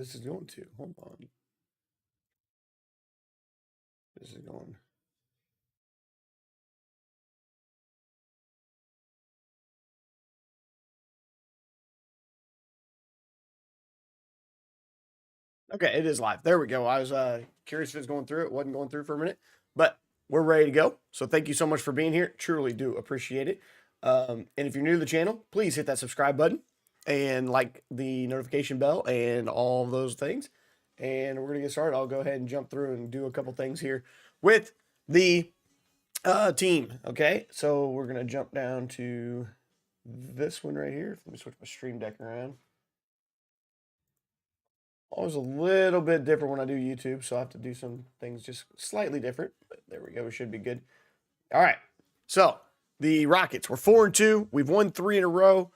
this is going to. Hold on. This is going. Okay, it is live. There we go. I was curious if it's going through. It wasn't going through for a minute, but we're ready to go. So thank you so much for being here. Truly do appreciate it. And if you're new to the channel, please hit that subscribe button and like the notification bell and all of those things. And we're going to get started. I'll go ahead and jump through and do a couple things here with the team. Okay, so we're going to jump down to this one right here. Let me switch my stream deck around. Always a little bit different when I do YouTube, so I have to do some things just slightly different. But there we go. We should be good. All right. So the Rockets, we're 4-2. We've won 3 in a row,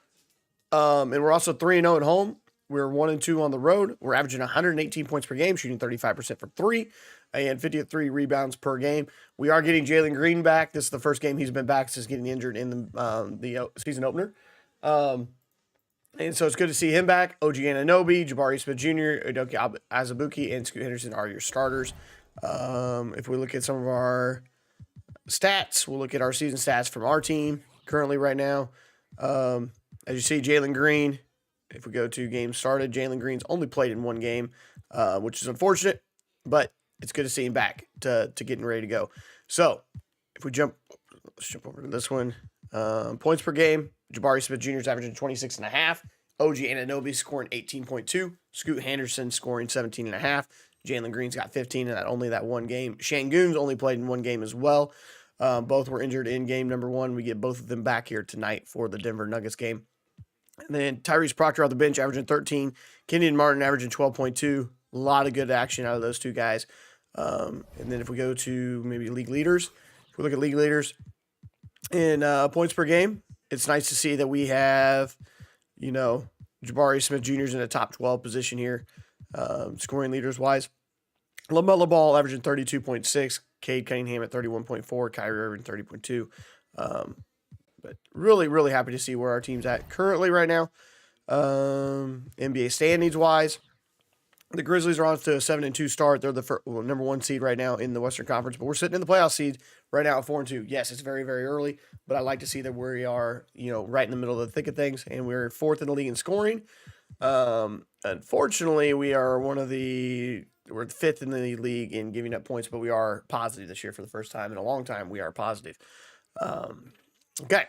and we're also 3-0 at home. We're 1-2 on the road. We're averaging 118 points per game, shooting 35% from 3, and 53 rebounds per game. We are getting Jalen Green back. This is the first game he's been back since getting injured in the season opener. And so it's good to see him back. OG Anunoby, Jabari Smith Jr., Udoka Azubuike, and Scoot Henderson are your starters. If we look at some of our stats, we'll look at our season stats from our team currently right now. As you see, Jalen Green, if we go to games started, Jalen Green's only played in 1 game, which is unfortunate, but it's good to see him back to getting ready to go. So if we let's jump over to this one. Points per game, Jabari Smith Jr. is averaging 26.5. OG Anunoby scoring 18.2. Scoot Henderson scoring 17.5. Jalen Green's got 15 in only that 1 game. Şengün's only played in 1 game as well. Both were injured in game number 1. We get both of them back here tonight for the Denver Nuggets game. And then Tyrese Proctor off the bench averaging 13. Kenyon Martin averaging 12.2. A lot of good action out of those 2 guys. And then if we go to maybe league leaders, if we look at league leaders, in points per game, it's nice to see that we have, Jabari Smith Jr. is in the top 12 position here, scoring leaders-wise. LaMelo Ball averaging 32.6, Cade Cunningham at 31.4, Kyrie Irving 30.2. But really, really happy to see where our team's at currently right now. NBA standings-wise, the Grizzlies are on to a 7-2 start. They're the number 1 seed right now in the Western Conference, but we're sitting in the playoff seed right now at 4-2. Yes, it's very, very early, but I like to see that we are, right in the middle of the thick of things, and we're 4th in the league in scoring. Unfortunately, we're 5th in the league in giving up points, but we are positive this year for the first time in a long time. We are positive. Okay.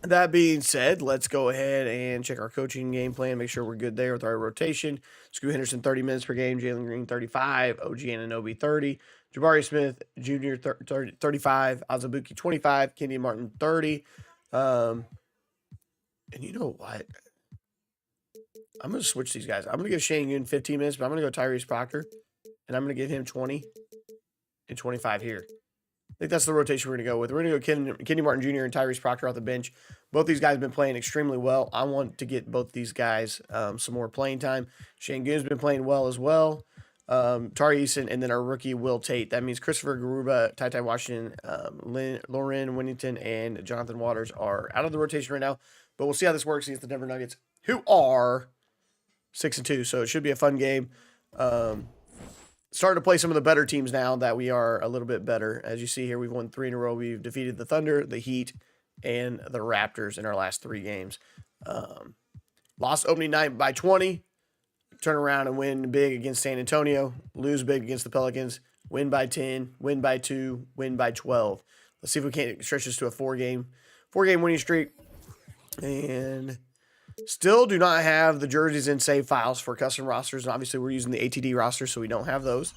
That being said, let's go ahead and check our coaching game plan, make sure we're good there with our rotation. Scoot Henderson, 30 minutes per game. Jalen Green, 35. OG Anunoby, 30. Jabari Smith Jr., 35. Azubuike, 25. Kenyon Martin, 30. And you know what? I'm going to switch these guys. I'm going to give Şengün 15 minutes, but I'm going to go Tyrese Proctor, and I'm going to give him 20 and 25 here. I think that's the rotation we're going to go with. We're going to go Kenyon Martin Jr. and Tyrese Proctor off the bench. Both these guys have been playing extremely well. I want to get both these guys some more playing time. Şengün's been playing well as well. Tyrese and then our rookie, Will Tate. That means Christopher Garuba, Ty Washington, Lauren Winnington, and Jonathan Waters are out of the rotation right now. But we'll see how this works against the Denver Nuggets, who are 6-2. So it should be a fun game. Starting to play some of the better teams now that we are a little bit better. As you see here, we've won 3 in a row. We've defeated the Thunder, the Heat, and the Raptors in our last 3 games. Lost opening night by 20. Turn around and win big against San Antonio. Lose big against the Pelicans. Win by 10. Win by 2. Win by 12. Let's see if we can't stretch this to a 4-game winning streak. And still do not have the jerseys in save files for custom rosters. And obviously, we're using the ATD roster, so we don't have those.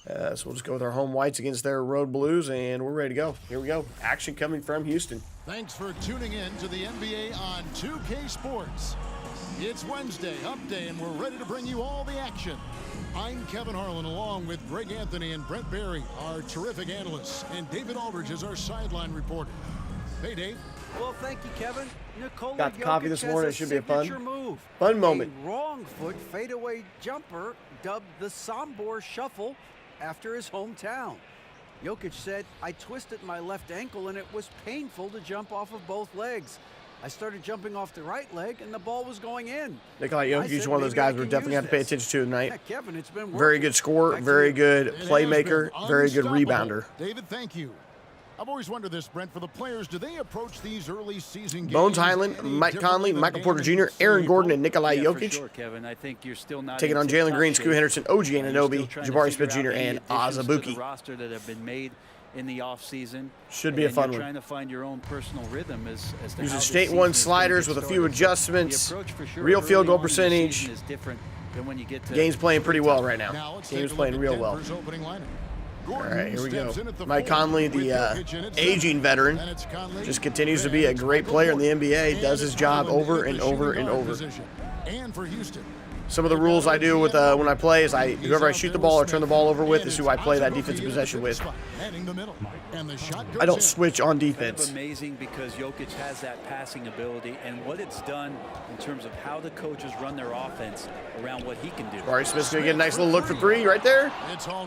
So we'll just go with our home whites against their road blues, and we're ready to go. Here we go. Action coming from Houston. Thanks for tuning in to the NBA on 2K Sports. It's Wednesday, Hump Day, and we're ready to bring you all the action. I'm Kevin Harlan, along with Greg Anthony and Brent Barry, our terrific analysts, and David Aldridge is our sideline reporter. Hey, Dave. Well, thank you, Kevin. Got the coffee this morning. It should be a fun moment. A wrong foot fadeaway jumper dubbed the Sombor Shuffle after his hometown. Jokic said, "I twisted my left ankle and it was painful to jump off of both legs." I started jumping off the right leg, and the ball was going in. Nikolai Jokic is one of those guys we're definitely going to pay attention to tonight. Yeah, Kevin, it's been Very good scorer, very good playmaker, very good rebounder. David, thank you. I've always wondered this, Brent, for the players, do they approach these early season games Bones Highland, Mike Conley, Michael Porter Jr., Aaron Gordon, and Nikolai Jokic. Sure, Kevin. I think you're still not taking on Jalen Green, Scoot Henderson, OG Anunoby, Jabari Smith Jr., and Azubuike. Roster that have been made in the offseason. Should be a fun one. Trying to find your own personal rhythm as to using state one sliders with a few adjustments. Real field goal percentage. Is different than when you get to Game's playing pretty well right now. Game's playing real well. All right, here we go. Mike Conley, the aging veteran, just continues to be a great player in the NBA. Does his job over and over and over. And for Houston, some of the rules I do with when I play is whoever I shoot the ball or turn the ball over with is who I play that defensive possession with. I don't switch on defense. It's amazing because Jokic has that passing ability and what it's done in terms of how the coaches run their offense around what he can do. Jabari Smith's going to get a nice little look for three right there.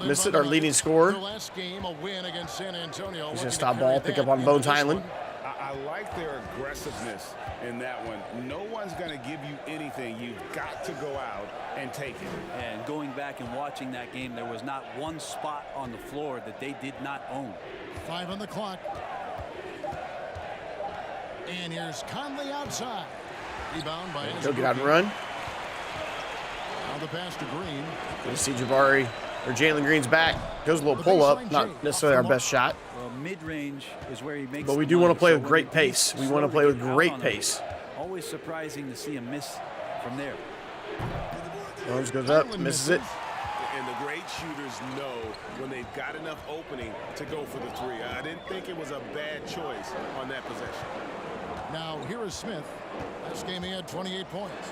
Missed it, our leading scorer. He's going to stop ball, pick up on Bones Highland. I like their aggressiveness in that one. No one's going to give you anything. You've got to go out and take it. And going back and watching that game, there was not one spot on the floor that they did not own. 5 on the clock. And here's Conley outside. Rebound by He'll get out and run. Now the pass to Green. You see Jabari or Jalen Green's back. Goes a little pull up. Not necessarily our best shot. Well, mid-range is where he makes. But we do want to play with great pace. We want to play with great pace. Always surprising to see him miss from there. Jones goes up, misses it. And the great shooters know when they've got enough opening to go for the three. I didn't think it was a bad choice on that possession. Now here is Smith. Last game he had 28 points.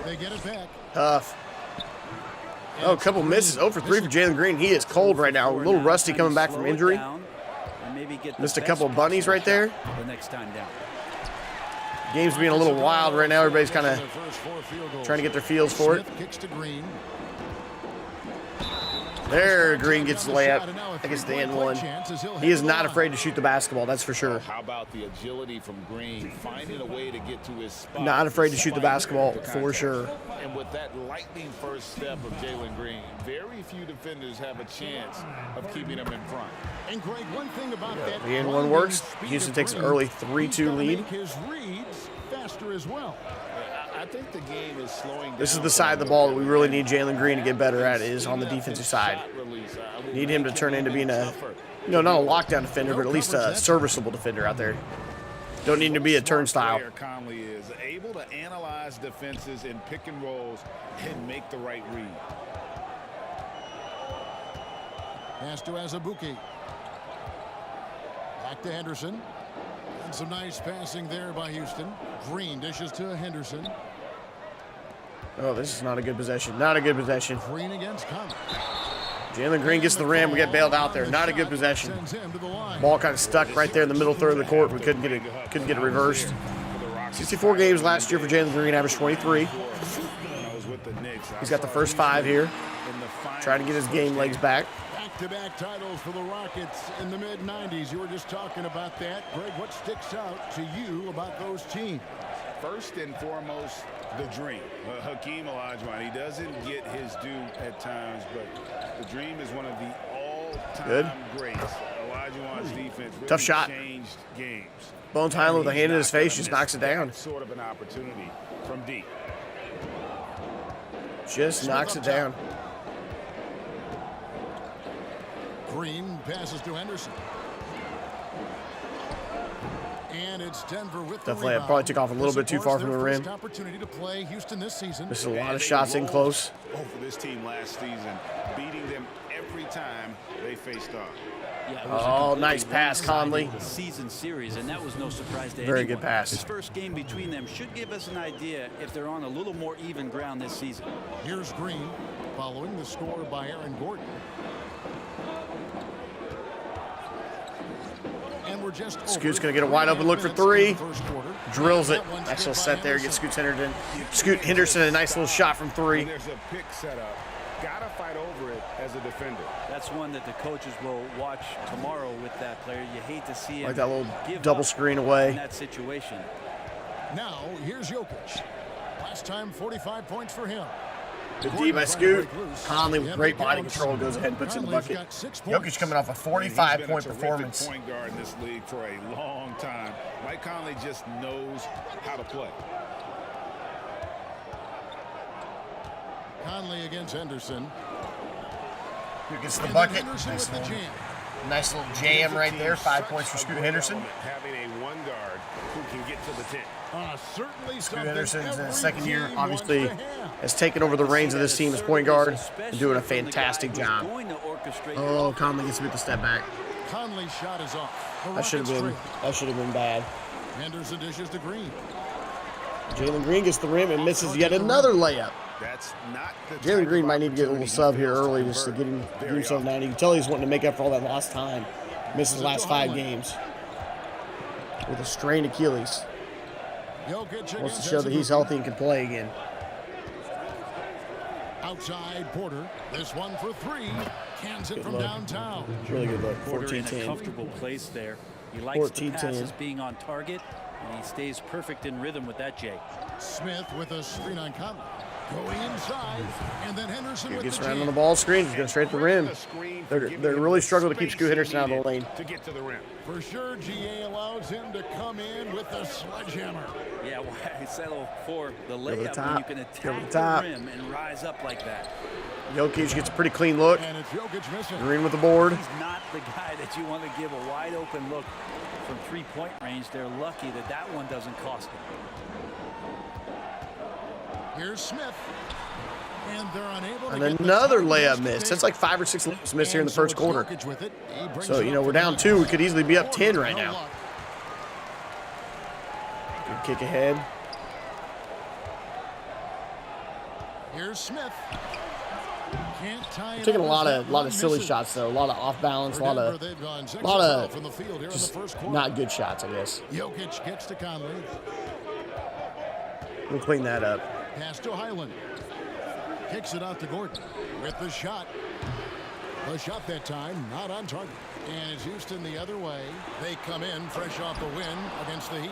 They get it back. Tough. Oh, a couple misses. 0 for 3 for Jalen Green. He is cold right now. A little rusty coming back from injury. Missed a couple of bunnies right there. The next time down. Game's being a little wild right now. Everybody's kind of trying to get their feels for it. There, Green gets the layup. I guess the end one. He is not afraid to shoot the basketball, that's for sure. How about the agility from Green, finding a way to get to his spot? Not afraid to shoot the basketball, for sure. And with that lightning first step of Jalen Green, very few defenders have a chance of keeping him in front. And Greg, one thing about that, the end one works. Houston takes an early 3-2 lead. His reads faster as well. I think the game is slowing down. This is the side of the ball that we really need Jalen Green to get better at, is on the defensive side. Need him to turn into being a, not a lockdown defender, but at least a serviceable defender out there. Don't need him to be a turnstile. Conley is able to analyze defenses in pick and rolls and make the right read. Pass to Azubuike. Back to Henderson. And some nice passing there by Houston. Green dishes to Henderson. Oh, this is not a good possession. Not a good possession. Green against Conley. Jalen Green gets the rim. We get bailed out there. Not a good possession. Ball kind of stuck right there in the middle third of the court. We couldn't get it reversed. 64 games last year for Jalen Green, averaged 23. He's got the first 5 here. Trying to get his game legs back. Back-to-back titles for the Rockets in the mid-90s. You were just talking about that. Greg, what sticks out to you about those teams? First and foremost, the dream. Hakeem Olajuwon, he doesn't get his due at times, but the dream is one of the all-time greats. Olajuwon's defense really tough shot. Changed games. Bones Highland with a hand in his face just knocks it down. Sort of an opportunity from deep. Just knocks it down. Green passes to Henderson. And it's Denver with the Definitely, I rebound. probably took off a little bit too far from the rim. Opportunity to play Houston this season. Missed a lot of shots in close. Over this team last season, beating them every time they faced off. Yeah, oh, nice pass, Conley. Season series, and that was no surprise to Very anyone. good pass. This first game between them should give us an idea if they're on a little more even ground this season. Here's Green, following the score by Aaron Gordon. And we're just Scoot's going to get a wide open look for 3. Drills it. Nice little set there. Gets Scoot Henderson a nice little shot from 3. There's a pick set up. Gotta fight over it as a defender. That's one that the coaches will watch tomorrow with that player. You hate to see him Like that little give double up screen in away. that situation. Now, here's Jokic. Last time, 45 points for him. Good D by Scoot. Conley with great body control goes ahead and puts in the bucket. Jokic coming off a 45-point performance. Point guard in this league for a long time. Mike Conley just knows how to play. Conley against Henderson. Who gets the bucket? Nice little jam right there. 5 points for Scoot Henderson. Having a one guard who can get to the 10. Certainly Scoot Henderson's in his second year, obviously has taken over the reins of this team as point guard and doing a fantastic job. Oh, Conley gets to make the step back. Conley's shot is off. That should have been bad. Henderson dishes to Green. Jalen Green gets the rim and misses yet another layup. That's not the Jalen Green might need to get a little sub here early just to get himself down. You can tell he's wanting to make up for all that lost time. Missed the last 5 games with a strained Achilles. Wants to show that he's healthy and can play again. Outside Porter. This one for 3. Cans it from downtown. Really good look. Porter in a 14-10. comfortable place there. He likes the 14-10. passes being on target, and he stays perfect in rhythm with that, Jay. Smith with a screen on Conley. Going inside, and then Henderson with Gets the around on jam. the ball screen. He's going straight to the rim. They're really struggling to keep Scoot Henderson out of the lane. To get to the rim. For sure, GA allows him to come in with the sledgehammer. Yeah, well, I settle for the Over the layup when top. you can Over attack the top. the rim and rise up like that. Jokic gets a pretty clean look. And it's Jokic missing. Green with the board. He's not the guy that you want to give a wide open look from 3-point range. They're lucky that that one doesn't cost them. Here's Smith. And they're unable to And get the another time layup yesterday. miss. That's like 5 or 6 layups missed here in the And so first it's quarter. Jokic with it. He brings So, it you know, up we're to down the 2. We line. could easily be up 10 right No now. luck. Good kick ahead. Here's Smith. Can't tie it Taking a up lot as of that one silly misses. shots though. A lot of off balance. A For lot Denver, of they've gone 6 lot of of 12 from the field here in just the first quarter. not good shots, I guess. Jokic gets to Conley. We'll clean that up. Pass to Highland. Kicks it out to Gordon with the shot. The shot that time not on target. And it's Houston the other way. They come in fresh off the win against the Heat.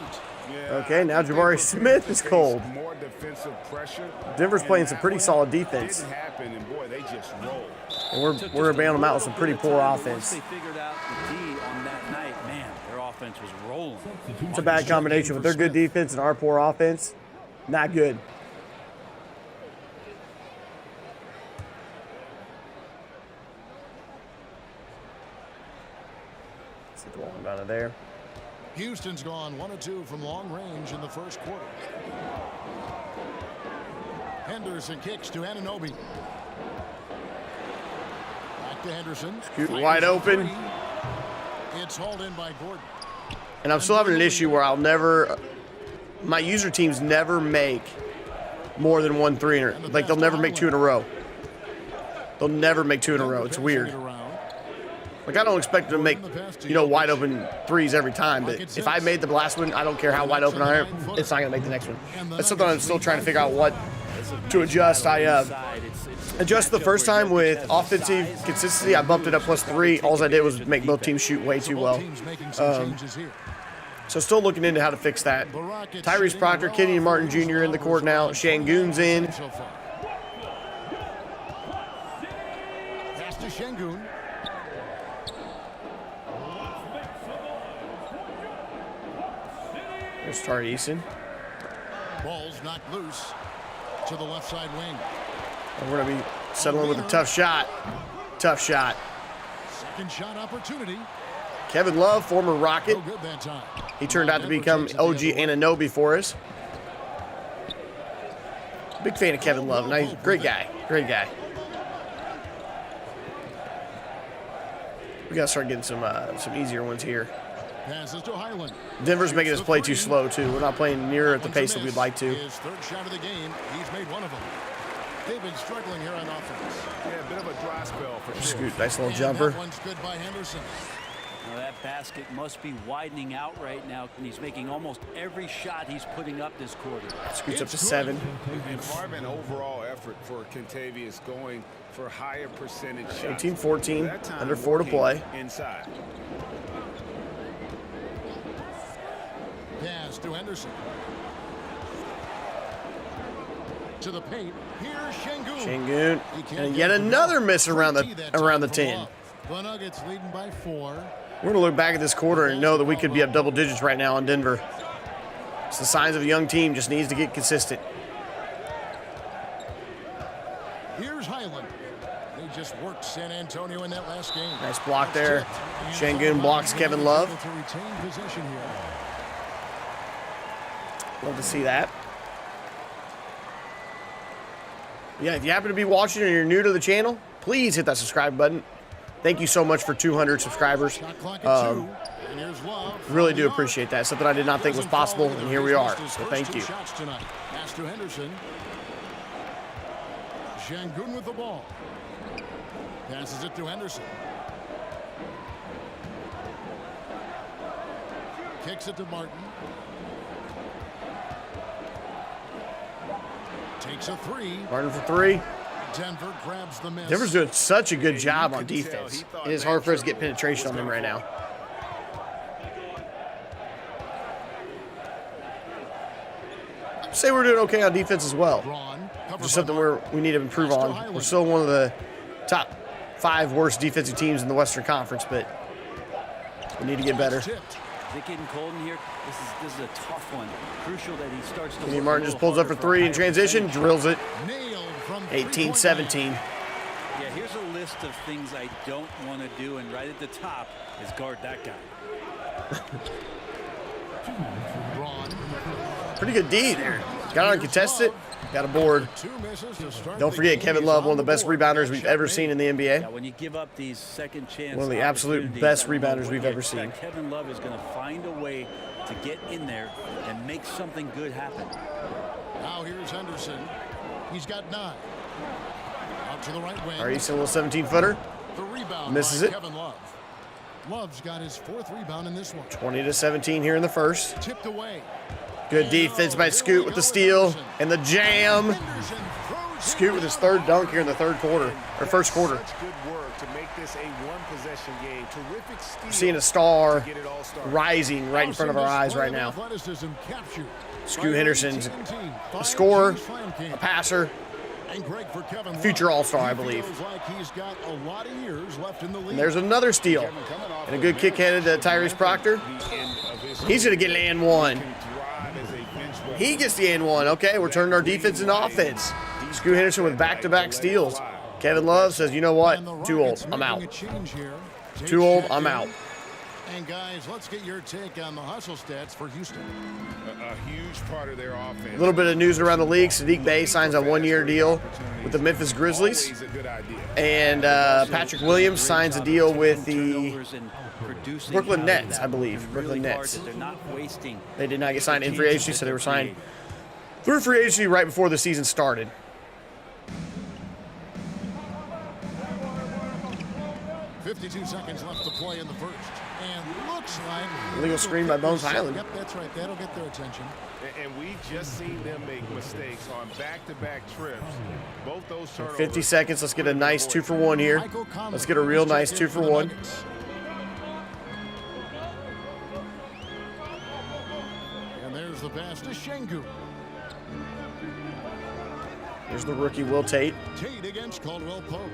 Yeah, Okay, now Jabari Smith is cold. More defensive pressure. Denver's And playing some that pretty one solid defense. Didn't happen, and boy, they just rolled. And we're bailing them out with some pretty poor Once offense. they figured out the D on that night, man, their offense was rolling. It's a bad combination with their good defense and our poor offense. Not good. Let's get the ball out of there. Houston's gone 1 of 2 from long range in the first quarter. Henderson kicks to Anunoby. Back to Henderson. Scoot Fires wide a open. 3. It's hauled in by Gordon. And I'm still having an issue where I'll never, my user teams never make more than 1 3 in a, like they'll never make 2 in a row. They'll never make 2 in a row. It's weird. Like I don't expect them to make, you know, wide open 3s every time. But if I made the last one, I don't care how wide open I am, it's not gonna make the next one. That's something I'm still trying to figure out what to adjust. I adjusted the first time with offensive consistency. I bumped it up +3. All I did was make both teams shoot way too well. So still looking into how to fix that. Tyrese Proctor, Kenyon Martin Jr. in the court now. Shangoon's in. Pass to Şengün. There's Tari Eason. Ball's knocked loose to the left side wing. And we're going to be settling with a tough shot. Tough shot. Second shot opportunity. Kevin Love, former Rocket. No good that time. He turned out to become OG Anunoby for us. Big fan of Kevin Love. Nice, great guy. Great guy. We got to start getting some easier ones here. Passes to Highland. Denver's making us play too slow, too. We're not playing near at the pace that we'd like to. His third shot of the game. He's made one of them. They've been struggling here on offense. Yeah, a bit of a dry spell for sure. Scoot, nice little And jumper. that one's good by Henderson. Now that basket must be widening out right now, and he's making almost every shot he's putting up this quarter. Scoots up to 7. And part of an overall effort for Kentavious going for higher percentage shots. 18-14, under 4 to play. Inside. Pass to Henderson. To the paint. Here's Şengün. Şengün, and yet another miss around the 10. The Nuggets leading by 4. We're going to look back at this quarter and know that we could be up double digits right now on Denver. It's the signs of a young team, just needs to get consistent. Here's Highland. They just worked San Antonio in that last game. Nice block there. Şengün blocks Kevin Love. To retain possession here. Love to see that. Yeah, if you happen to be watching and you're new to the channel, please hit that subscribe button. Thank you so much for 200 subscribers. Shot clock at 2. And here's Love. Really do appreciate that. Something I did not think was possible, and here we are. So thank you. Shots tonight. Pass to Henderson. Şengün with the ball. Passes it to Henderson. Kicks it to Martin. Takes a 3. Martin for 3. Denver grabs the miss. Denver's doing such a good job on defense. It is hard for us to get penetration on them right now. I'd say we're doing okay on defense as well. Just something we need to improve on. We're still one of the top 5 worst defensive teams in the Western Conference, but we need to get better. Is it getting cold in here? This is a tough one. Crucial that he starts to. Martin just pulls up for 3 in transition, drills it. 18-17. Yeah, here's a list of things I don't want to do, and right at the top is guard that guy. Pretty good D there. Got uncontested, got a board. Don't forget Kevin Love, one of the best rebounders we've ever seen in the NBA. Yeah, when you give up these second chance, One of the absolute best rebounders we've ever seen. Kevin Love is going to find a way to get in there and make something good happen. Now here's Henderson. He's got 9. Out to the right wing. All right, he's a little 17-footer. The rebound misses by it. Kevin Love. Love's got his 4th rebound in this one. 20-17 here in the first. Tipped away. Good defense by Scoot with the steal and the jam. Scoot with his 3rd dunk here in the 3rd quarter, or 1st quarter. Such good work to make this a one-possession game. Terrific steal. We're seeing a star rising right in front of our eyes right now. Scoot Henderson's a scorer, a passer, a future All-Star, I believe. And there's another steal. And a good kick headed to Tyrese Proctor. He's going to get an and 1. He gets the and 1. Okay, we're turning our defense into offense. Scoot Henderson with back-to-back steals. Kevin Love says, you know what? Too old. I'm out. Too old. I'm out. And guys, let's get your take on the hustle stats for Houston. A huge part of their offense. A little bit of news around the league. Sadiq Bey signs a 1-year deal with the Memphis Grizzlies. And Patrick Williams signs a deal with the Brooklyn Nets, I believe. Brooklyn Nets. They did not get signed in free agency, so they were signed through free agency right before the season started. .52 seconds left to play in the first. And looks like... Illegal screen by Bones Highland. Yep, that's right. That'll get their attention. And we just seen them make mistakes on back-to-back trips. Both those turnovers. 50 seconds. Let's get a nice 2-for-1 here. Let's get a real nice 2-for-1. And there's the pass to Şengün. There's the rookie, Will Tate. Tate against Caldwell Pope.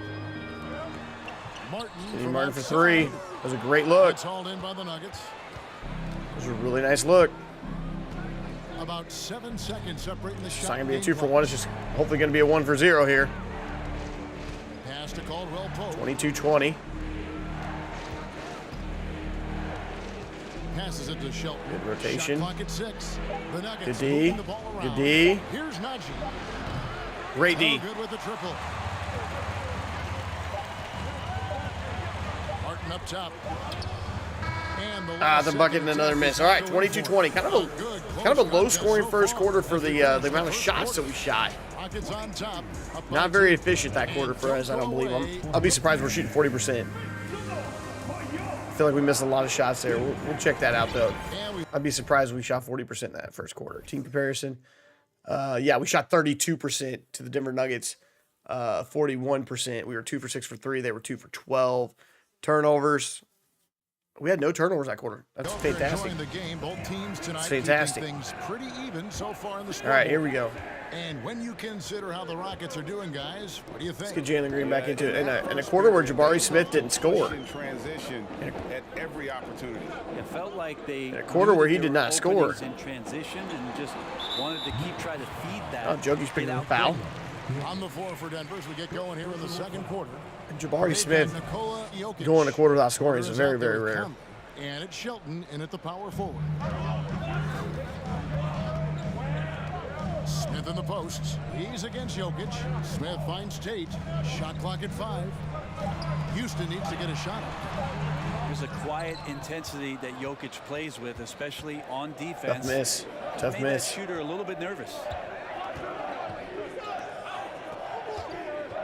Martin for 3. That was a great look. It's hauled in by the Nuggets. That was a really nice look. About 7 seconds separating the shot. It's not going to be a 2-for-1. It's just hopefully going to be a 1-for-0 here. Pass to Caldwell Pope. 22-20. Passes it to Shelton. Good rotation. Shot clock at 6. The Nuggets Good D. moving the ball around. Good D. Here's Najee. Great D. Good with the triple. Martin up top. And the bucket and another miss. All right, 22-20. Kind of a low-scoring first quarter for the amount of shots that we shot. Not very efficient that quarter for us, I don't believe. I'll be surprised we're shooting 40%. feel like we missed a lot of shots there. We'll check that out, though. I'd be surprised if we shot 40% in that first quarter. Team comparison. Yeah, we shot 32% to the Denver Nuggets. 41%. We were 2 for 6 for 3. They were 2 for 12. Turnovers. We had no turnovers that quarter. That's fantastic. That's fantastic. Pretty even so far in the all right, here we go. And when you consider how the Rockets are doing, guys, what do you think? Let's get Jalen Green back into it. In a quarter where Jabari Smith didn't score. Transition at every opportunity. It felt like they in a quarter where he did not score. In transition and just wanted to try to feed that. Oh, Jokie's picking up a foul. On the floor for Denver as we get going here in the second quarter. And Jabari Smith going a quarter without scoring is very, very rare. And it's Shelton in at the power forward. Smith in the posts. He's against Jokic. Smith finds Tate. Shot clock at 5. Houston needs to get a shot up. There's a quiet intensity that Jokic plays with, especially on defense. Tough miss. Tough made miss. That shooter a little bit nervous.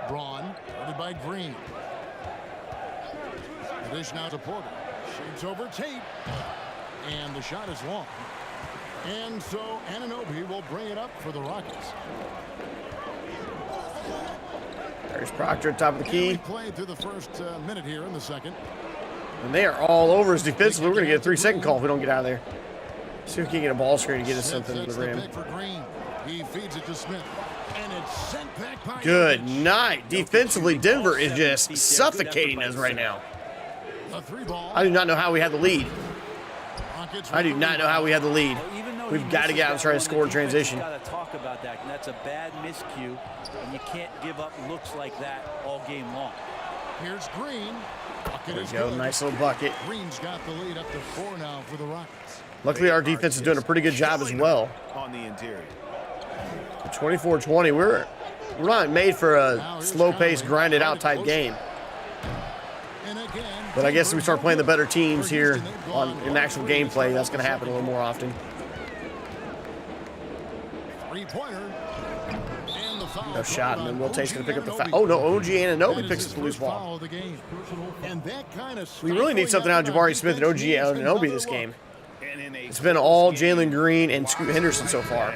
Braun, guarded by Green. The dish now to Porter. Shoots over Tate. And the shot is long. And so Anunoby will bring it up for the Rockets. There's Proctor at top of the key. We played through the first minute here in the second. And they are all over us defensively. We're going to get a 3-second call if we don't get out of there. See if we can get a ball screen to get us something to the rim. He feeds it to Smith. And it's sent back by Good night. Defensively, Denver is just suffocating us right now. I do not know how we had the lead. I do not know how we had the lead. We've got to get out and try to score in transition. Got to talk about that. And that's a bad miscue, and you can't give up looks like that all game long. Here's Green. There we go. Nice little bucket. Green's got the lead up to 4 now for the Rockets. Luckily, our defense is doing a pretty good job as well. On the interior. 24-20. We're not made for a slow-paced, grinded-out type game. But I guess if we start playing the better teams here in actual gameplay, that's going to happen a little more often. Three-pointer. No shot, and then Will Tate's going to pick up the foul. Oh, no, OG Anunoby picks up the loose ball. We really need something out of Jabari Smith and OG Anunoby this game. It's been all Jalen Green and Scoot Henderson so far.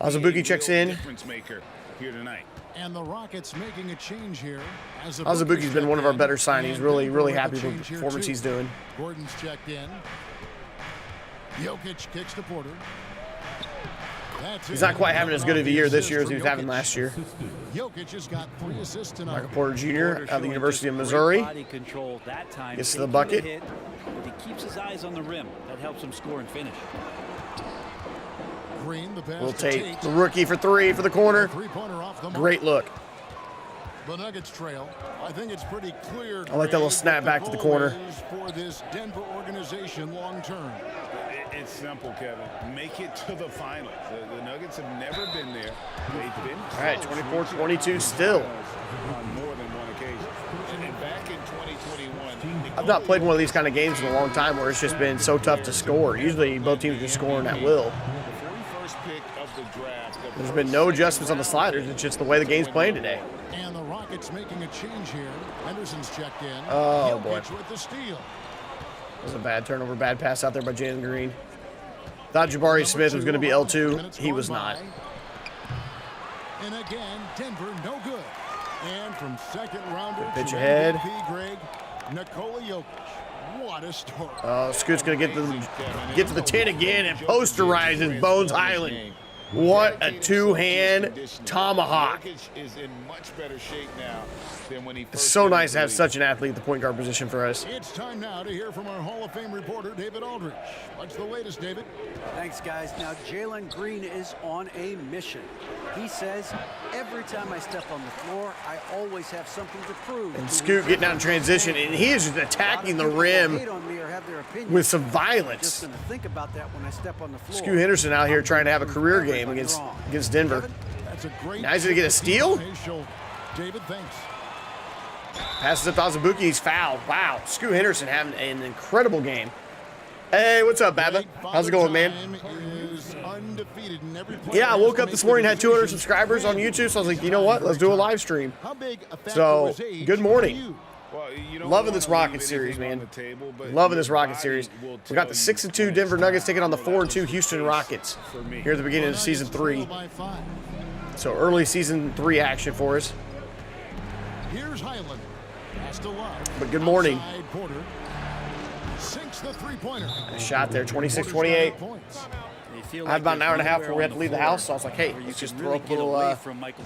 Azubuike checks in. And the Rockets making a change here. Azubuike's been one of our better signings. Really, really happy with the performance he's doing. Gordon's checked in. Jokic kicks to Porter. He's not quite having as good of a year this year as he was having last year. Jokic has got 3 assists tonight. Michael Porter Jr. out of the University of Missouri. Gets to the bucket. He keeps his eyes on the rim. That helps him score and finish. Green, the pass Will Tate, the rookie for 3 for the corner. Great look. The Nuggets trail. I think it's pretty clear. I like that little snap back to the corner. For this Denver organization long term. It's simple, Kevin. Make it to the finals. The Nuggets have never been there. They've been all right, 24-22 still. On more than one occasion. And back in 2021, I've not played one of these kind of games in a long time where it's just been so tough to score. Usually both teams are scoring at will. There's been no adjustments on the sliders. It's just the way the game's playing today. And the Rockets making a change here. Henderson's checked in. Oh, boy. With the steal. That was a bad turnover, bad pass out there by Jalen Green. Thought Jabari Smith was going to be L2. He was not. And again, Denver no good. And from second rounder pitch ahead. Greg, Nikola Jokic. What a story. Oh, Scoot's going to get to the 10 again and posterizes Bones Highland. What a two-hand tomahawk. It's so nice to have such an athlete at the point guard position for us. It's time now to hear from our Hall of Fame reporter, David Aldridge. What's the latest, David? Thanks, guys. Now, Jalen Green is on a mission. He says, every time I step on the floor, I always have something to prove. And Scoot getting out in transition, and he is just attacking the rim with some violence. Just gonna think about that when I step on the floor. Scoot Henderson out here trying to have a career game against Denver. Now he's going to get a steal? David, thanks. Passes up to Azubuike. He's fouled. Wow. Scoot Henderson having an incredible game. Hey, what's up, Baba? How's it going, man? Yeah, I woke up this morning, had 200 subscribers on YouTube, so I was like, you know what? Let's do a live stream. So, good morning. Well, Loving this Rockets series, man. Loving this Rockets series. We got the 6-2 Denver Nuggets taking on the 4-2 Houston Rockets here at the beginning of season 3. So early season 3 action for us. Here's Highland. But good morning. Sinks the three-pointer. Nice shot there, 26-28. I have about an hour and a half before we have to leave the house, so I was like, hey, let's just throw up a little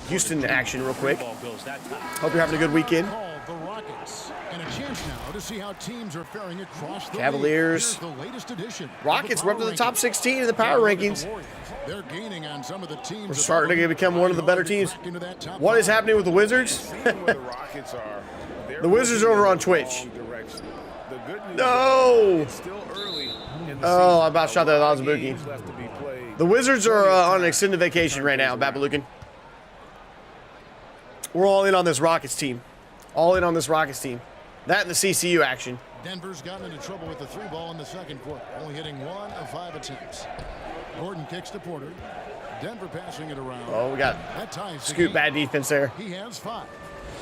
Houston action real quick. Hope you're having a good weekend. The Rockets. And a chance now to see how teams are faring across the Cavaliers. the latest edition. Rockets, we're up to the top 16 in the power rankings. They're gaining on some of the teams. We're starting to become one of the better teams. What is happening with the Wizards? The Wizards are over on Twitch. No! Oh, I about shot that Azabuki. The Wizards are on an extended vacation right now, Babalukin. We're all in on this Rockets team. All in on this Rockets team. That and the CCU action. Denver's gotten into trouble with the 3-ball in the second quarter, only hitting 1 of 5 attempts. Gordon kicks to Porter. Denver passing it around. Oh, we got Scoot bad defense there. He has 5.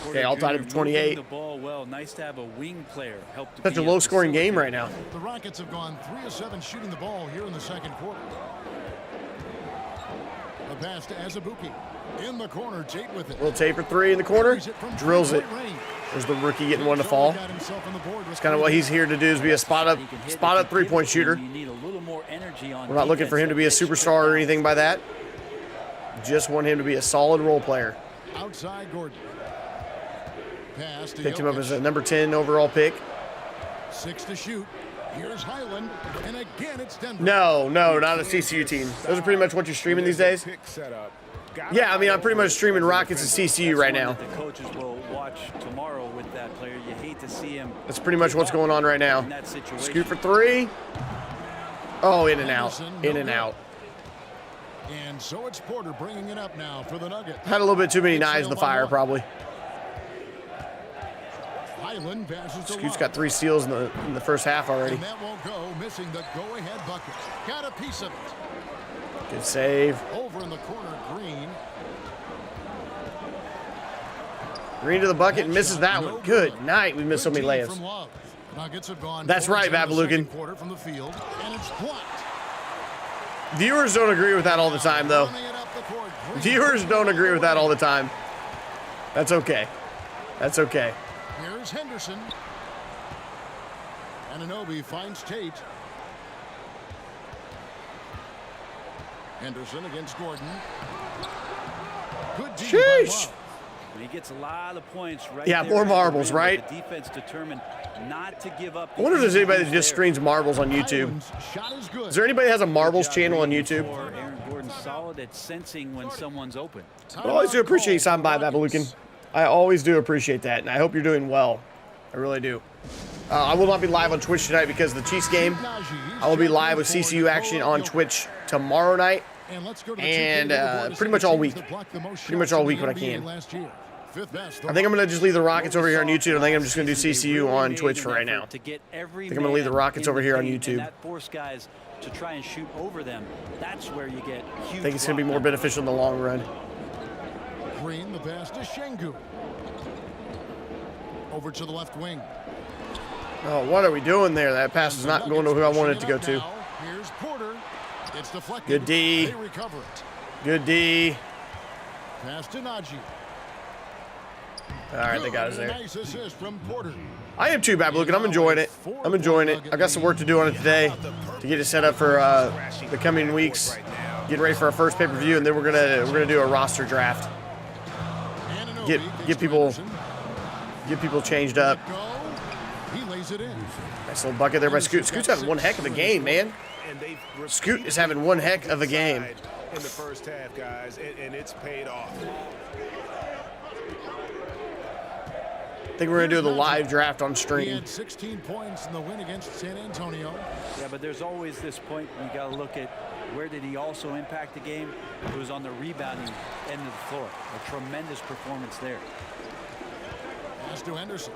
Okay, all tied up 28. The ball well. Nice to have a wing player help. Such a low-scoring game right now. The Rockets have gone 3 of 7 shooting the ball here in the second quarter. A pass to Azabuki. In the corner, Tate with it. Little taper 3 in the corner. Drills it. There's the rookie getting one to fall. It's kind of what he's here to do, is be a spot-up 3-point shooter. We're not looking for him to be a superstar or anything by that. Just want him to be a solid role player. Outside Gordon. Picked him up as a number 10 overall pick. 6 to shoot. Here's Highland, and again it's Denver. No, not a CCU team. Those are pretty much what you're streaming these days. Yeah, I mean, I'm pretty much streaming Rockets and CCU right now. The coaches will watch tomorrow with that player. You hate to see him. That's pretty much what's going on right now. Scoot for 3. Oh, in and out. In and out. And so it's Porter bringing it up now for the Nuggets. Had a little bit too many knives in the fire, probably. Scoot's got 3 steals in the first half already. And that won't go, missing the go-ahead bucket. Got a piece of it. Good save. Over in the corner, Green. Green to the bucket and misses that one. Good night. We missed so many layups. That's right, Babalukin. Viewers don't agree with that all the time, though. Viewers don't agree with that all the time. That's okay. That's okay. Here's Henderson. Anunoby finds Tate. Henderson against Gordon. Good sheesh. He gets a lot of points right there. More marbles, right? The defense determined not to give up. I wonder if there's anybody that just streams marbles on YouTube. Is there anybody that has a marbles channel on YouTube? Aaron Gordon solid at sensing when someone's open. I always do appreciate you stopping by, Babalukin. I always do appreciate that, and I hope you're doing well. I really do. I will not be live on Twitch tonight because of the Chiefs game. I will be live with CCU action on Twitch tomorrow night and pretty much all week. Pretty much all week when I can. I think I'm going to just leave the Rockets over here on YouTube. I think I'm just going to do CCU on Twitch for right now. I think I'm going to leave the Rockets over here on YouTube. To try and shoot over them. That's where you get huge. I think it's going to be more beneficial in the long run. Green, the pass to Şengün. Over to the left wing. Oh, what are we doing there? That pass is not going to who I wanted it to go to. Here's Porter. It's deflected. Good D. They recover it. Good D. Pass to Naji. All right, they got us there. Nice assist from Porter. I am too, Babalukin. I'm enjoying it. I'm enjoying it. I got some work to do on it today to get it set up for the coming weeks. Get ready for our first pay-per-view, and then we're gonna do a roster draft. Get people changed up. Nice little bucket there by Scoot. Scoot's having one heck of a game, man. Scoot is having one heck of a game. In the first half, guys, and it's paid off. I think we're going to do the live draft on stream. He had 16 points in the win against San Antonio. Yeah, but there's always this point you got to look at where did he also impact the game? It was on the rebounding end of the floor. A tremendous performance there. Pass to Henderson.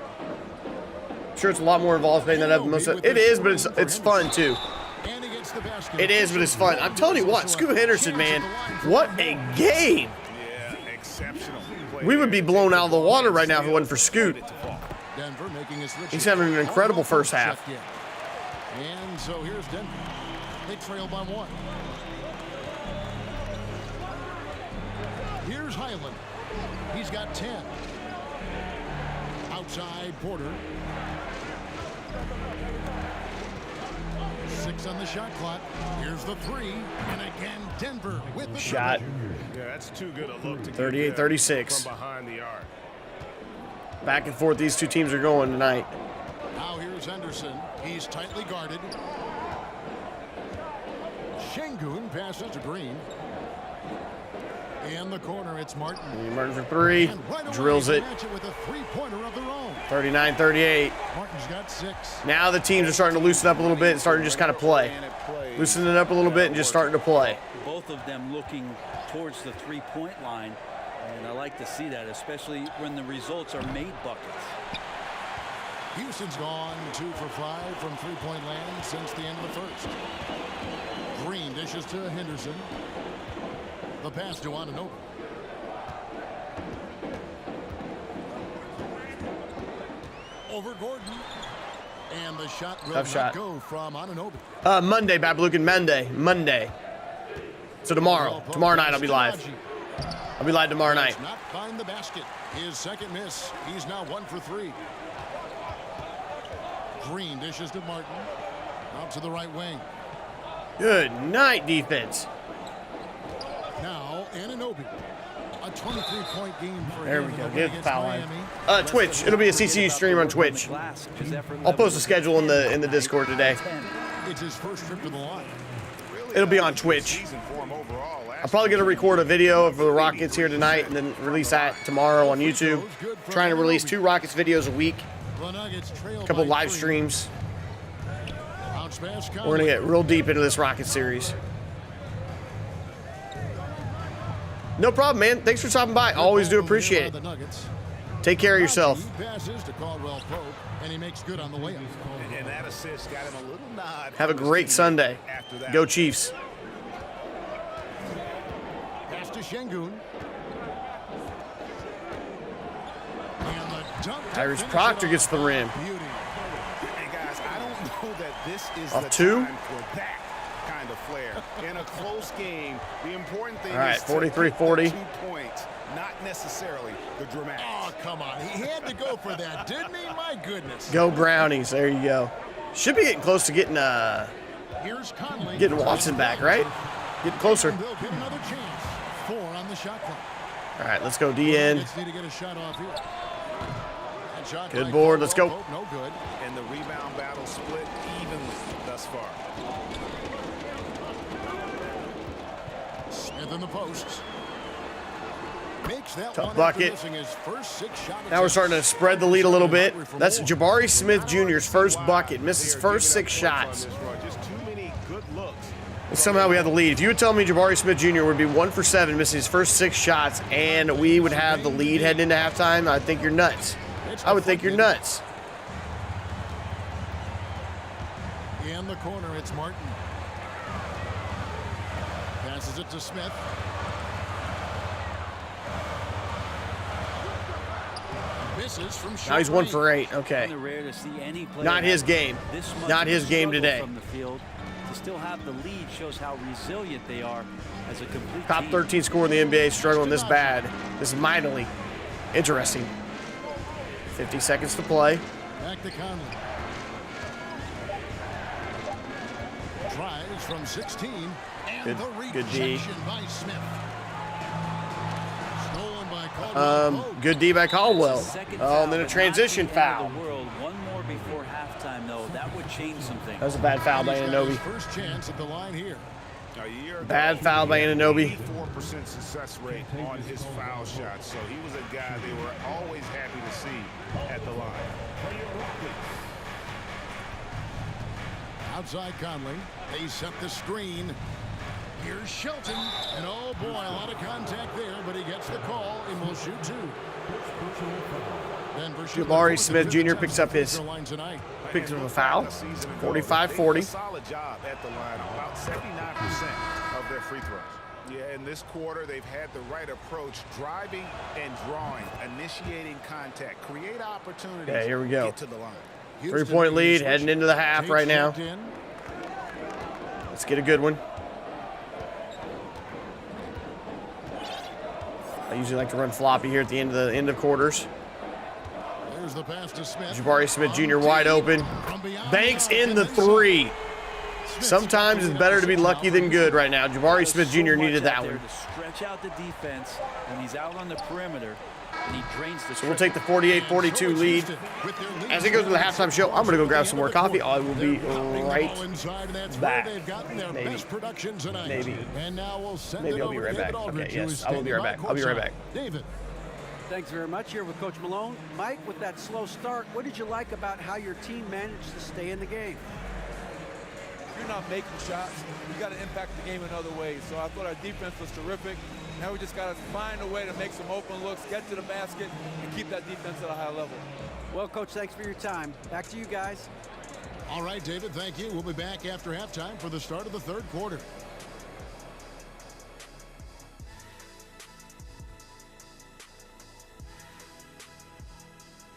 I'm sure it's a lot more involved than that. It is, but it's fun too. It is, but it's fun. I'm telling you what, Scoot Henderson, man, what a game! Yeah, exceptional. We would be blown out of the water right now if it wasn't for Scoot. making a switch. He's having an incredible first half. And so here's Denver. They trail by 1. Here's Highland. He's got 10. Outside Porter. 6 on the shot clock. Here's the 3. And again, Denver with the shot. Yeah, that's too good a look to 38-36. from behind the arc. Back and forth these two teams are going tonight. Now here's Henderson. He's tightly guarded. Şengün passes to Green. In the corner, it's Martin. Martin for 3. Right Drills it. With a 3-pointer of their own. 39-38. Martin's got 6. Now the teams are starting to loosen up a little bit and starting to just kind of play. Loosening up a little bit and just starting to play. Both of them looking towards the three-point line, and I like to see that, especially when the results are made buckets. Houston's gone 2 for 5 from three-point land since the end of the first. Green dishes to Henderson. The pass to Anunoby. Over Gordon. And the shot will not go from Anunoby. Monday, Babalukan, Monday. So tomorrow night I'll be live. I'll be live tomorrow night. Not find the basket. His second miss. He's now 1 for 3. Green dishes to Martin. Out to the right wing. Good night, defense. Now, Anunoby. A 23-point game for There him. we go. Get the foul line. Twitch. It'll be a CCU stream on Twitch. I'll post a schedule in the Discord today. It's his first trip to the line. It'll be on Twitch. I'm probably going to record a video for the Rockets here tonight and then release that tomorrow on YouTube. Trying to release 2 Rockets videos a week. A couple live streams. We're going to get real deep into this Rockets series. No problem, man. Thanks for stopping by. Always do appreciate it. Take care of yourself. Have a great Sunday. Go Chiefs. Pass to Şengün. Tyrese Proctor gets the rim. Hey guys, I don't know that this is Off the 2. time for that kind of flair. In a close game, the important thing All is right, 43-40. 2 points, not necessarily the dramatics. Oh, come on. He had to go for that, didn't he? My goodness. Go Brownies. There you go. Should be getting close to getting Watson back, right? Getting closer. They'll get another chance. 4 on the shot clock. All right, let's go DN. Need to get a shot off here. Good board. Let's go. No good. And the rebound battle split evenly thus far. Smith in the posts. Makes that Tough one bucket. after missing his first 6 shot Now we're starting to spread the lead a little bit. That's Jabari Smith Jr.'s first bucket. Missed his first 6 shots. Just too many good looks. And somehow we have the lead. If you would tell me Jabari Smith Jr. would be 1 for 7, missing his first 6 shots, and we would have the lead heading into halftime, I think you're nuts. I would think you're nuts. In the corner, it's Martin. Passes it to Smith. Misses from Now he's 1 for 8. Okay. Rare to see any player Not his game. Not his game today. From the field. To still have the lead shows how resilient they are as a complete Top team. 13 scorer in the NBA struggling this bad. This is mightily interesting. 50 seconds to play. Back to Conley. Tries from 16. And the good D. rejection by Smith. Stolen by Caldwell. Good D by Caldwell. Oh, and then a transition foul. One more before halftime, though. That would change something. That was a bad foul by Anunoby. First chance at the line here. Bad foul by Anunoby. 84% success rate on his foul shots. So he was a guy they were always happy to see at the line. Outside Conley. They set the screen. Here's Shelton. And oh boy, a lot of contact there, but he gets the call and will shoot 2. Jabari Smith Jr. picks up a foul. 45-40. Solid job at the line. About 79% of their free throws. Yeah, in this quarter, they've had the right approach, driving and drawing, initiating contact, create opportunities. Okay, here we go. Get to the line. 3-point lead, heading into the half right now. Let's get a good one. I usually like to run floppy here at the end of quarters. There's the pass to Smith. Jabari Smith Jr. wide open. Banks in the 3. Sometimes it's better to be lucky than good right now. Jabari Smith Jr. needed that one. To stretch out the defense when he's out on the perimeter, and he drains the. So we'll take the 48-42 lead. As it goes to the halftime show, I'm going to go grab some more coffee. I will be right back. Maybe. Maybe I'll be right back. Okay, yes, I will be right back. I'll be right back. David. Thanks very much. Here with Coach Malone. Mike, with that slow start, what did you like about how your team managed to stay in the game? You're not making shots, you got to impact the game in other ways. So I thought our defense was terrific. Now we just got to find a way to make some open looks, get to the basket, and keep that defense at a high level. Well, Coach, thanks for your time. Back to you guys. All right, David, thank you. We'll be back after halftime for the start of the third quarter.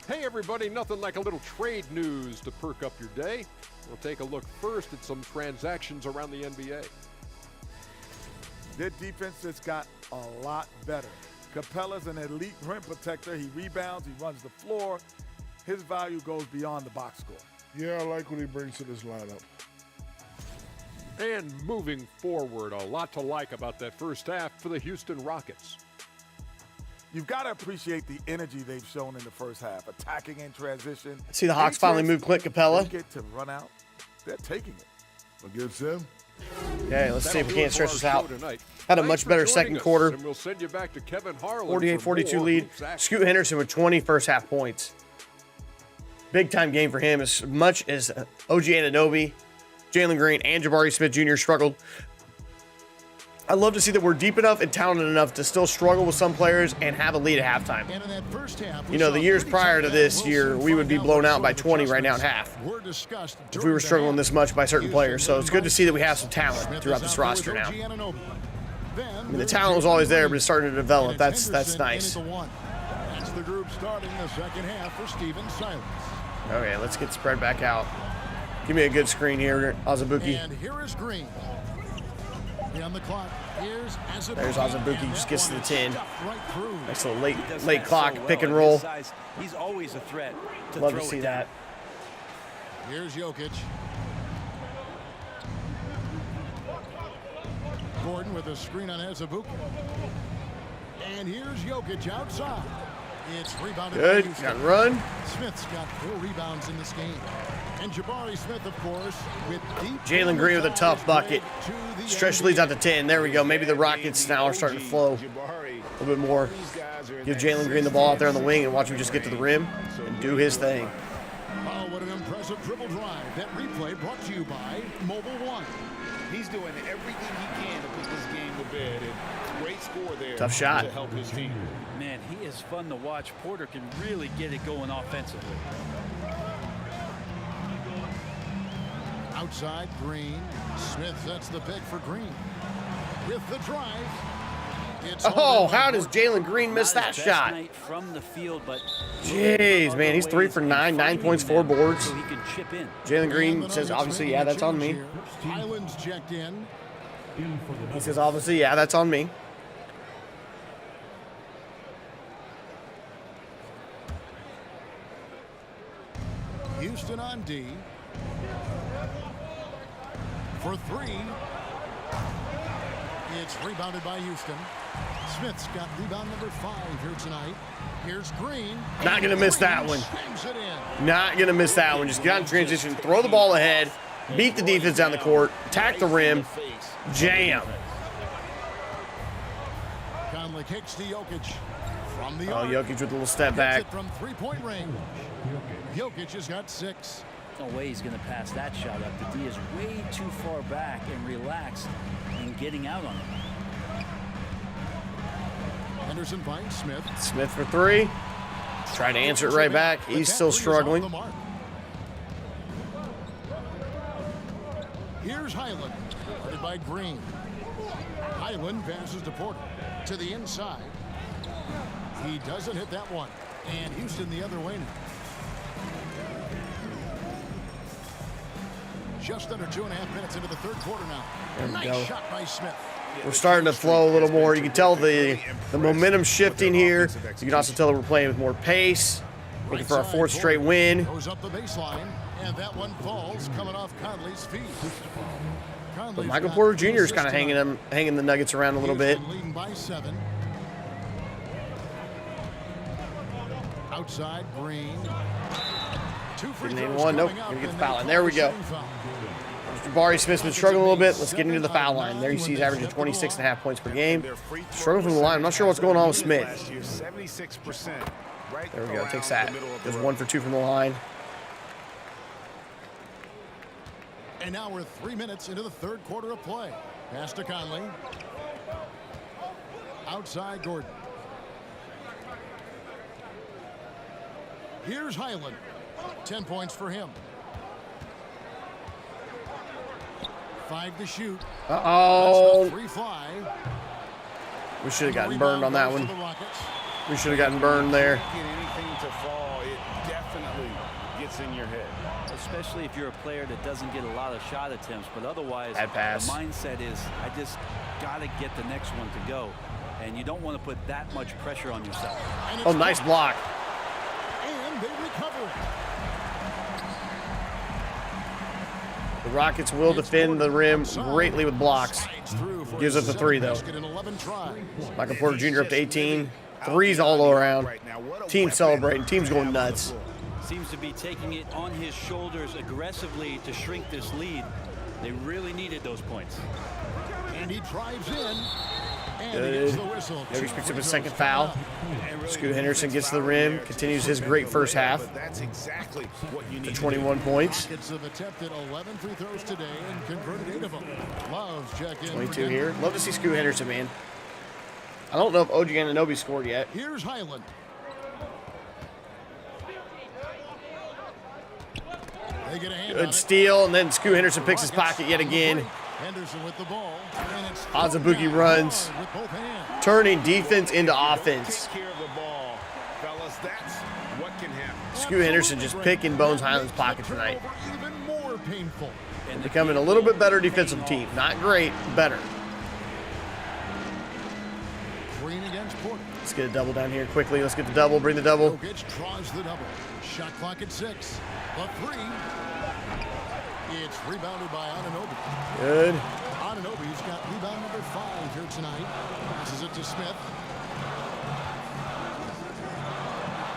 Hey everybody, nothing like a little trade news to perk up your day. We'll take a look first at some transactions around the NBA. Their defense has got a lot better. Capella's an elite rim protector. He rebounds, he runs the floor. His value goes beyond the box score. Yeah, I like what he brings to this lineup. And moving forward, a lot to like about that first half for the Houston Rockets. You've got to appreciate the energy they've shown in the first half, attacking in transition. See the Hawks finally move Clint Capella. They get to run out. They're taking it. Against him? Okay, let's see if we can't stretch this out. Tonight. Had a much better second quarter. And we'll send you back to Kevin Harlan. 48-42 lead. Scoot Henderson with 20 first half points. Big time game for him. As much as OG Anunoby, Jalen Green, and Jabari Smith Jr. struggled. I love to see that we're deep enough and talented enough to still struggle with some players and have a lead at halftime. And in that first half, You know, the years prior to this year, we would be blown out by 20 right now in half if we were struggling this much by certain players. So it's good to see that we have some talent throughout this roster now. I mean, the talent was always there, but it's starting to develop. That's nice. That's the group starting the second half for Steven Silas. Okay, let's get spread back out. Give me a good screen here, Azubuike. And here is Green. On the clock. Here's Azubuike. There's Azubuike, just gets to the 10. Right through. Nice little late clock pick and roll. He's always a threat. Love to see that. Here's Jokic. Gordon with a screen on Azubuike. And here's Jokic outside. It's rebounded. Good. Got run. Smith's got 4 rebounds in this game. And Jabari Smith, of course, with deep. Jalen Green with a tough bucket. Stretch leads out to 10. There we go. Maybe the Rockets now are starting to flow a little bit more. Give Jalen Green the ball out there on the wing and watch him just get to the rim and do his thing. Oh, what an impressive dribble drive. That replay brought to you by Mobile One. He's doing everything he can to put this game to bed. And great score there. Tough shot. To help his team. Man, he is fun to watch. Porter can really get it going offensively. Outside, Green. Smith sets the pick for Green. With the drive. Oh, how does Jalen Green miss that shot? From the field, but Jeez, man, he's 3 for 9, 9 points, 4 boards. So he can chip in. Jalen Green says, obviously, yeah, that's on me. Highlands checked in. He says, obviously, yeah, that's on me. Houston on D. For 3. It's rebounded by Houston. Smith's got rebound number 5 here tonight. Here's Green. Not going to miss that one. Not going to miss that one. Just get on transition, throw the ball ahead, beat the defense down the court, attack the rim, jam. Conley kicks to Jokic. From the Oh, Jokic with a little step back. From 3-point range. Jokic has got 6. No way he's going to pass that shot up. The D is way too far back and relaxed and getting out on it. Henderson finds Smith. Smith for 3. Trying to answer it right back. He's still struggling. Here's Highland, guarded by Green. Highland passes to Porter to the inside. He doesn't hit that one. And Houston the other way now. Just under 2.5 minutes into the third quarter now. Nice shot by Smith. We're starting to flow a little more. You can tell the momentum shifting here. You can also tell that we're playing with more pace. Looking for our 4th straight win. Goes up the baseline, and that one falls coming off Conley's feet. But Michael Porter Jr. is kind of hanging the Nuggets around a little bit. Leading by 7. Outside, Green. 2 free throws 1. Nope. coming up, Gonna get the and foul they line. There we call go. the foul. Jabari Smith's been struggling a little bit. Let's get into the foul line. There you see he's averaging 26.5 points per game. Struggling from the line. I'm not sure what's going on with Smith. 76%. There we go. Takes that. Goes 1 for 2 from the line. And now we're 3 minutes into the third quarter of play. Pass to Conley. Outside Gordon. Here's Highland. 10 points for him. 5 to shoot. Uh-oh. 3 fly. We should have gotten burned on that one. For the Rockets. We should have gotten burned there. Get anything to fall, it definitely gets in your head. Especially if you're a player that doesn't get a lot of shot attempts, but otherwise Bad pass. the mindset is I just got to get the next one to go, and you don't want to put that much pressure on yourself. Oh, nice block. And they recover it. The Rockets will defend the rim greatly with blocks. Gives up the 3, though. Michael Porter Jr. up to 18. 3s all around. Team celebrating. Team's going nuts. Seems to be taking it on his shoulders aggressively to shrink this lead. They really needed those points. And he drives in. And Good. he gets the whistle. There he picks up his 2nd foul. Scoot Henderson gets to the rim. Continues his great first half. That's exactly what you need. To 21 points. Rockets have attempted 11 free throws today and converted 8 of them. Loves check in. 22 here. Love to see Scoot Henderson, man. I don't know if OG Anunoby scored yet. Here's Highland. They get a hand on Good it. steal, and then Scoot Henderson picks his pocket yet again. Henderson with the ball. And it's Azubuike runs, with both hands. turning defense into offense. Take care of the ball, fellas. That's what can happen. Scoot Henderson just picking Bones Highland's pocket tonight. Even more painful. Becoming a little bit better defensive team. Not great, better. Green against Porter. Let's get a double down here quickly. Let's get the double. Bring the double. Jokic draws the double. Shot clock at 6. The 3. It's rebounded by Anunoby. Good. Anunoby's got rebound number 5 here tonight. Passes it to Smith.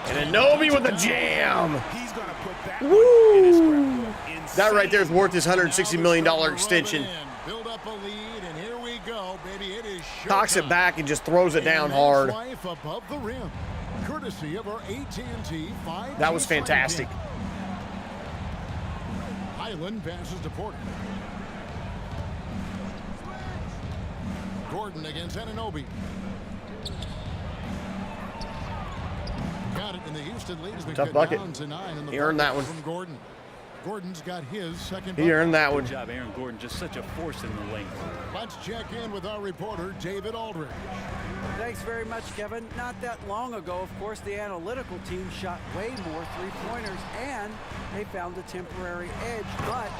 And Anunoby with a jam. He's going to put that one in his scrapbook. That right there is worth his $160 million extension. Build up a lead, and here we go, baby. It is Cocks it showtime. back and just throws it down hard. Life above the rim, courtesy of our AT&T 5G That was fantastic. Fight. Highland passes to Porter. Gordon against Anunoby. Got it, and the Houston lead has been Tough cut bucket. down to 9 in the He earned that bucket one. from Gordon. Gordon's got his second He bucket. earned that one. Good job, Aaron Gordon. Just such a force in the lane. Let's check in with our reporter, David Aldridge. Thanks very much, Kevin. Not that long ago, of course, the analytical team shot way more three-pointers, and they found a temporary edge. But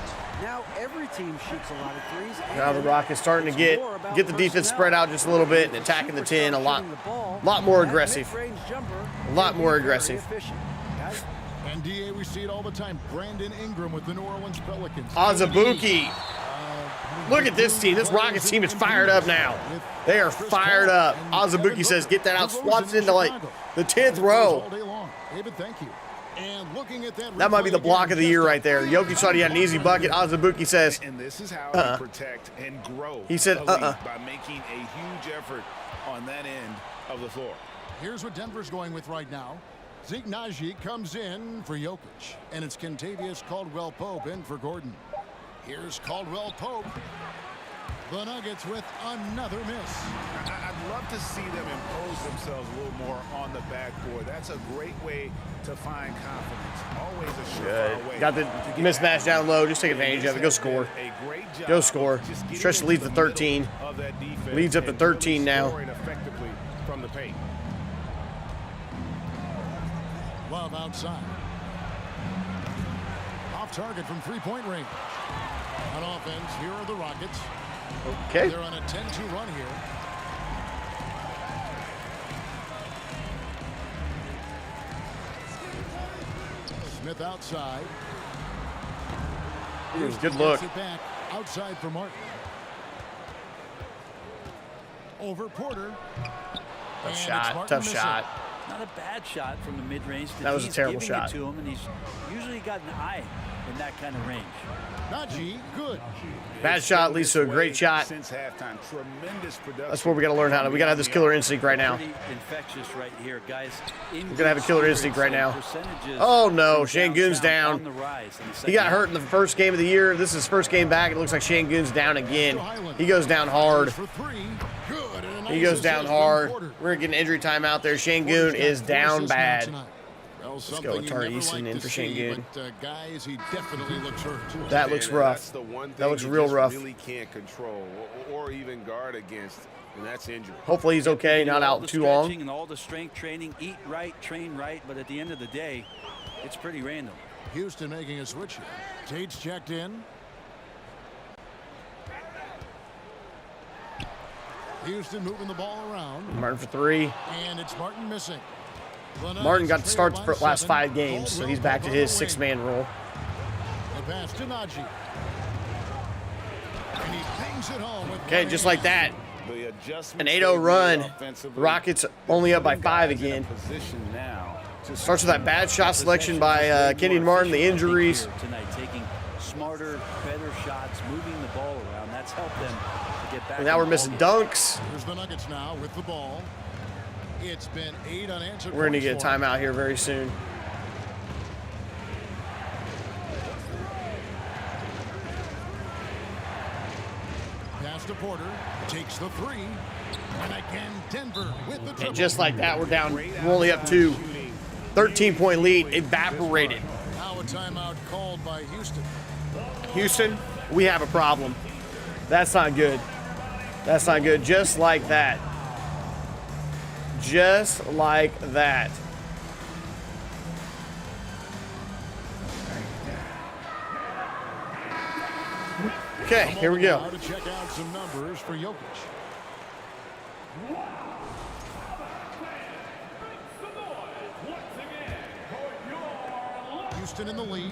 now every team shoots a lot of threes. Now the and Rockets starting to it's more about get the defense personnel. spread out just a little bit and attacking the 10 a lot more That aggressive. mid-range jumper A lot can be more very aggressive. efficient. Guys, And DA, we see it all the time. Brandon Ingram with the New Orleans Pelicans. Azubuike. Look at this team. This Rockets team is fired up now. They are fired up. Azubuike says, get that out. Swats into like the 10th row. All day long. David, thank you. And looking at That might be the block of the year right there. Jokic thought he had an easy bucket. Azubuike says, And this is how you protect and grow. He said, a lead by making a huge effort on that end of the floor. Here's what Denver's going with right now. Zeke Naji comes in for Jokic, and it's Kentavious Caldwell-Pope in for Gordon. Here's Caldwell-Pope. The Nuggets with another miss. I'd love to see them impose themselves a little more on the backboard. That's a great way to find confidence. Always a surefire way. got the mismatch down low. Just take advantage of it. Go score. A great job Go score. just getting Stretch the lead to into the 13. middle of that defense. Leads up to and 13 really now. scoring effectively from the paint. Love outside. Off target from three-point range. On offense, here are the Rockets. Okay. They're on a 10-2 run here. Smith outside. Good look. Gets it back outside for Martin. Over Porter. And it's Shot. Martin Tough missing. shot. Not a bad shot from the mid-range. That was a terrible giving shot. it to him, and he's usually got an eye in that kind of range. Najee, good. Bad shot leads to a great shot. Since halftime, tremendous production. That's where we got to learn how to. We got to have this killer instinct right now. Pretty infectious right here, guys. We're gonna have a killer instinct right now. Percentages Oh no, from Şengün's downtown down. on the rise in the He second got half. hurt in the first game of the year. This is his first game back. It looks like Şengün's down again. He goes down hard. For three. Good. And a He nice goes down assist from hard. Porter. We're getting injury time out there. Porter's Şengün got is 4 down assists now bad. tonight. Well, go something with you Tari never Eason like in to for see, Şengün. but, guys, he definitely looks hurt. That looks And rough. That's the one thing That looks you real just rough. really can't control or even guard against, and that's injury. Hopefully he's okay, not all out the too long. stretching and all the strength training, eat right, train right, but at the end of the day, it's pretty random. Houston making a switch here. Tate's checked in. Houston moving the ball around. Martin for 3. And it's Martin missing. Martin got to start the last 5 games, so he's back to his 6-man role. The pass to Najee. And he bangs it home with Okay, one just hand. like that. The adjustments An they 8-0 made run. offensively. Rockets only up by 5 Guys in a again. position now to Starts with that bad shot selection by Possessions is way Kenyon more Martin, the efficient, I think, injuries. here tonight, taking smarter, better shots, moving the ball around. That's helped them to get back. And now in we're the missing ballgame. dunks. Here's the Nuggets now with the ball. It's been 8 unanswered. We're going to points get a for him. timeout here very soon. Pass to Porter. Takes the 3. And again, Denver with the triple. And just like that, we're down. We're only up 2. 13-point lead evaporated. Now a timeout called by Houston. Houston, we have a problem. That's not good. That's not good. Just like that. Just like that. Okay, here we go. Now to check out some numbers for Jokic. Houston in the lead.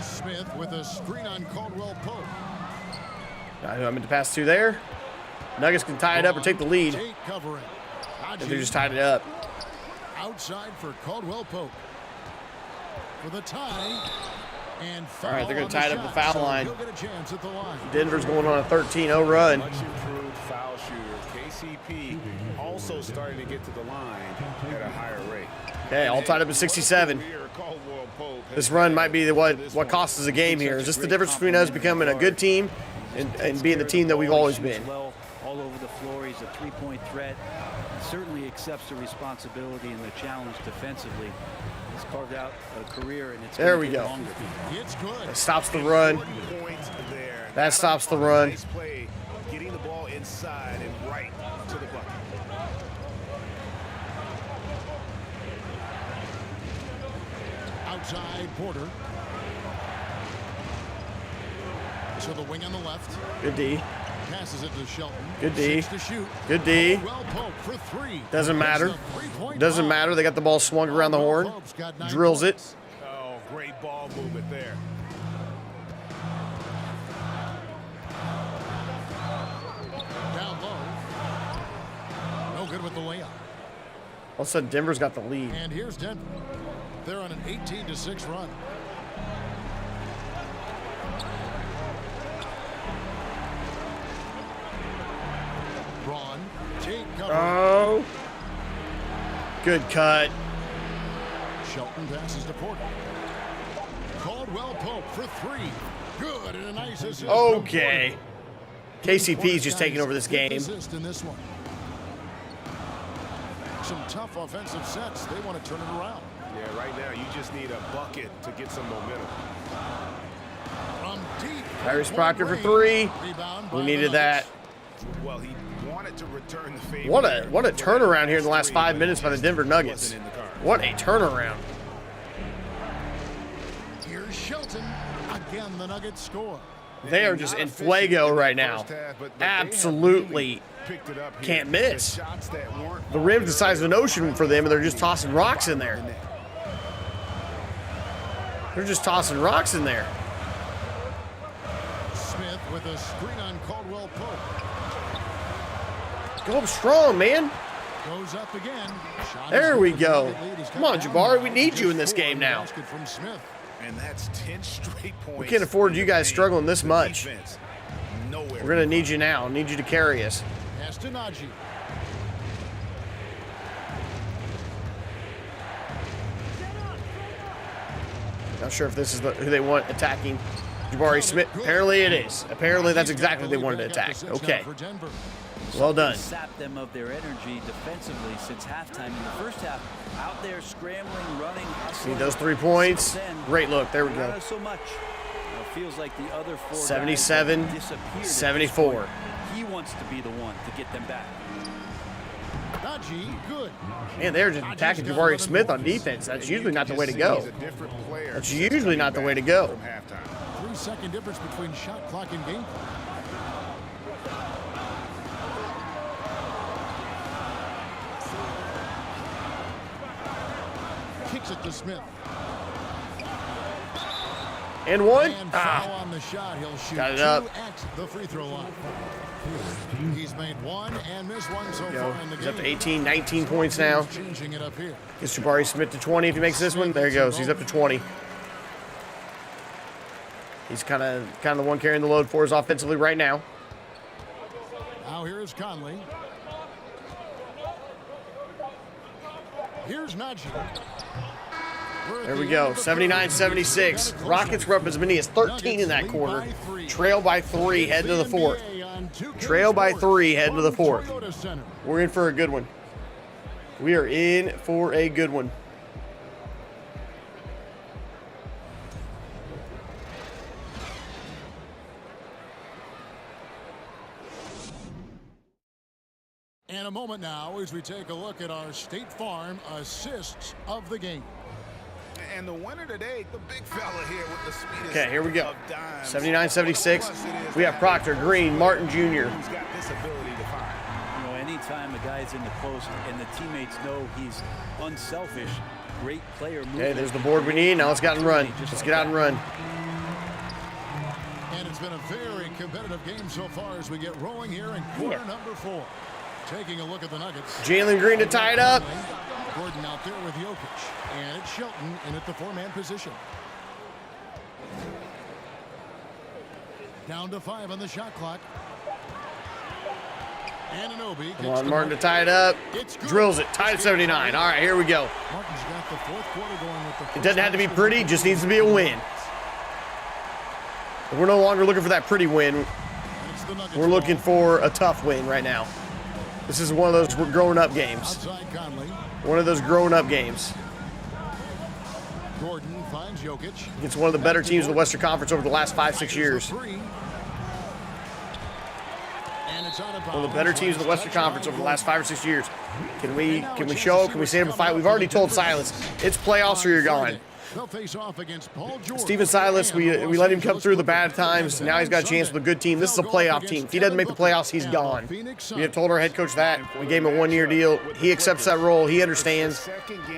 Smith with a screen on Caldwell Pope. I meant to pass 2 there. Nuggets can tie it up or take the lead. Tate covering. If they just tied it up. Outside for Caldwell Pope. For the tie. And All right, they're going on to tie it the up the shot, foul so line. he'll get a chance at the line. Denver's going on a 13-0 run. much improved foul shooter. KCP also starting to get to the line at a higher rate. Okay, all tied up at 67. This run might be what costs us a game here. Is this the difference between us becoming a good team and being the team that we've always been? Well, all over the floor, he's a three-point threat. He certainly accepts the responsibility and the challenge defensively. He's carved out a career, and it's There gonna we get go. longer. It's good. That stops the run. That stops the run. Nice play, getting the ball inside and right to the bucket. Outside Porter. To the wing on the left. Good D. Passes it to Shelton. Good D. 6 to shoot. Good D. Well, Pope for 3. Doesn't matter. That's a three-point Doesn't foul. matter. They got the ball swung around the horn. Pope's got 9 Drills it. points. Oh, great ball movement there. Down low. No good with the layup. All of a sudden, Denver's got the lead. And here's Denver. They're on an 18-6 run. Braun. Tate cover. Oh. Good cut. Shelton passes to Porter. Caldwell Pope for 3. Good, and a nice assist. from Okay. Porter. KCP's just taking over this game. Assist in this one. Some tough offensive sets. They want to turn it around. Yeah, right now you just need a bucket to get some momentum. From deep Tyrese Proctor for 3. We needed that. Well, he wanted to return the favor. What a turnaround here in the last 5 minutes by the Denver Nuggets. What a turnaround. Here's Shelton. Again, the Nuggets score. They are just in fuego right now. Absolutely can't miss. The rim's the size of an ocean for them, and they're just tossing rocks in there. They're just tossing rocks in there. Smith with a screen on Caldwell Pope. Go up strong, man. Goes up again. There we go. Come on, Jabari. We need you in this game now. From Smith. And that's 10 straight points. We can't afford you guys struggling this much. We're going to need you now. Need you to carry us. Pass to Najee. Not sure if this is who they want attacking Jabari Smith. Apparently it is. Apparently that's exactly what they wanted to attack. Okay. Well done. Sapped them of their energy defensively since halftime. In the first half, out there scrambling, running, hustling. See those 3 points? Great look. There we go. Not so much. It feels like the other 4 77, guys disappeared 74. He wants to be the one to get them back. Najee, good. Man, they're just attacking Jabari Smith on defense. That's usually not the way to go. That's usually not the way to go. 3-second difference between shot clock and game clock. Kicks it to Smith. And one. And foul on the shot. He'll shoot Got it up. 2 at the free throw line. He's made 1 and missed 1 so Go. far in the He's game. up to 18, 19 points now. Changing it up here. Gets Jabari Smith to 20 if he makes this one. There he goes. He's up to 20. He's kind of the one carrying the load for us offensively right now. Now here's Conley. Here's Najee. There we go. 79-76. Rockets were up as many as 13 in that quarter. Trail by 3, head to the 4th. Trail by 3, head to the 4th. We're in for a good one. We are in for a good one. And a moment now as we take a look at our State Farm assists of the game. And the winner today, the big fella here with the speed. Okay, here we go. 79-76. We have Proctor, Green, Martin Jr. Who's got this ability to find. You know, anytime a guy's in the post and the teammates know he's unselfish, great player. Okay, there's the board we need. Now let's get out and run. Let's get out and run. And it's been a very competitive game so far as we get rolling here in quarter number 4. Taking a look at the Nuggets. Jalen Green to tie it up. Gordon out there with Jokic. And it's Shelton in at the 4-man position. Down to 5 on the shot clock. Anunoby. Come on, Martin to tie it up. Drills it. Tied at 79. All right, here we go. Martin's got the 4th quarter going with the It doesn't have to be pretty. Just needs to be a win. We're no longer looking for that pretty win. We're looking for a tough win right now. This is one of those growing-up games. One of those growing-up games. Gordon finds Jokic. It's one of the better teams in the Western Conference over the last 5-6 years. One of the better teams in the Western Conference over the last 5 or 6 years. Can we show? Can we stand up and fight? We've already told Silas it's playoffs or you're gone. Steven Silas, we let him come through the bad times. Now he's got a chance with a good team. This is a playoff team. If he doesn't make the playoffs, he's gone. We have told our head coach that. We gave him a 1-year deal. He accepts that role. He understands.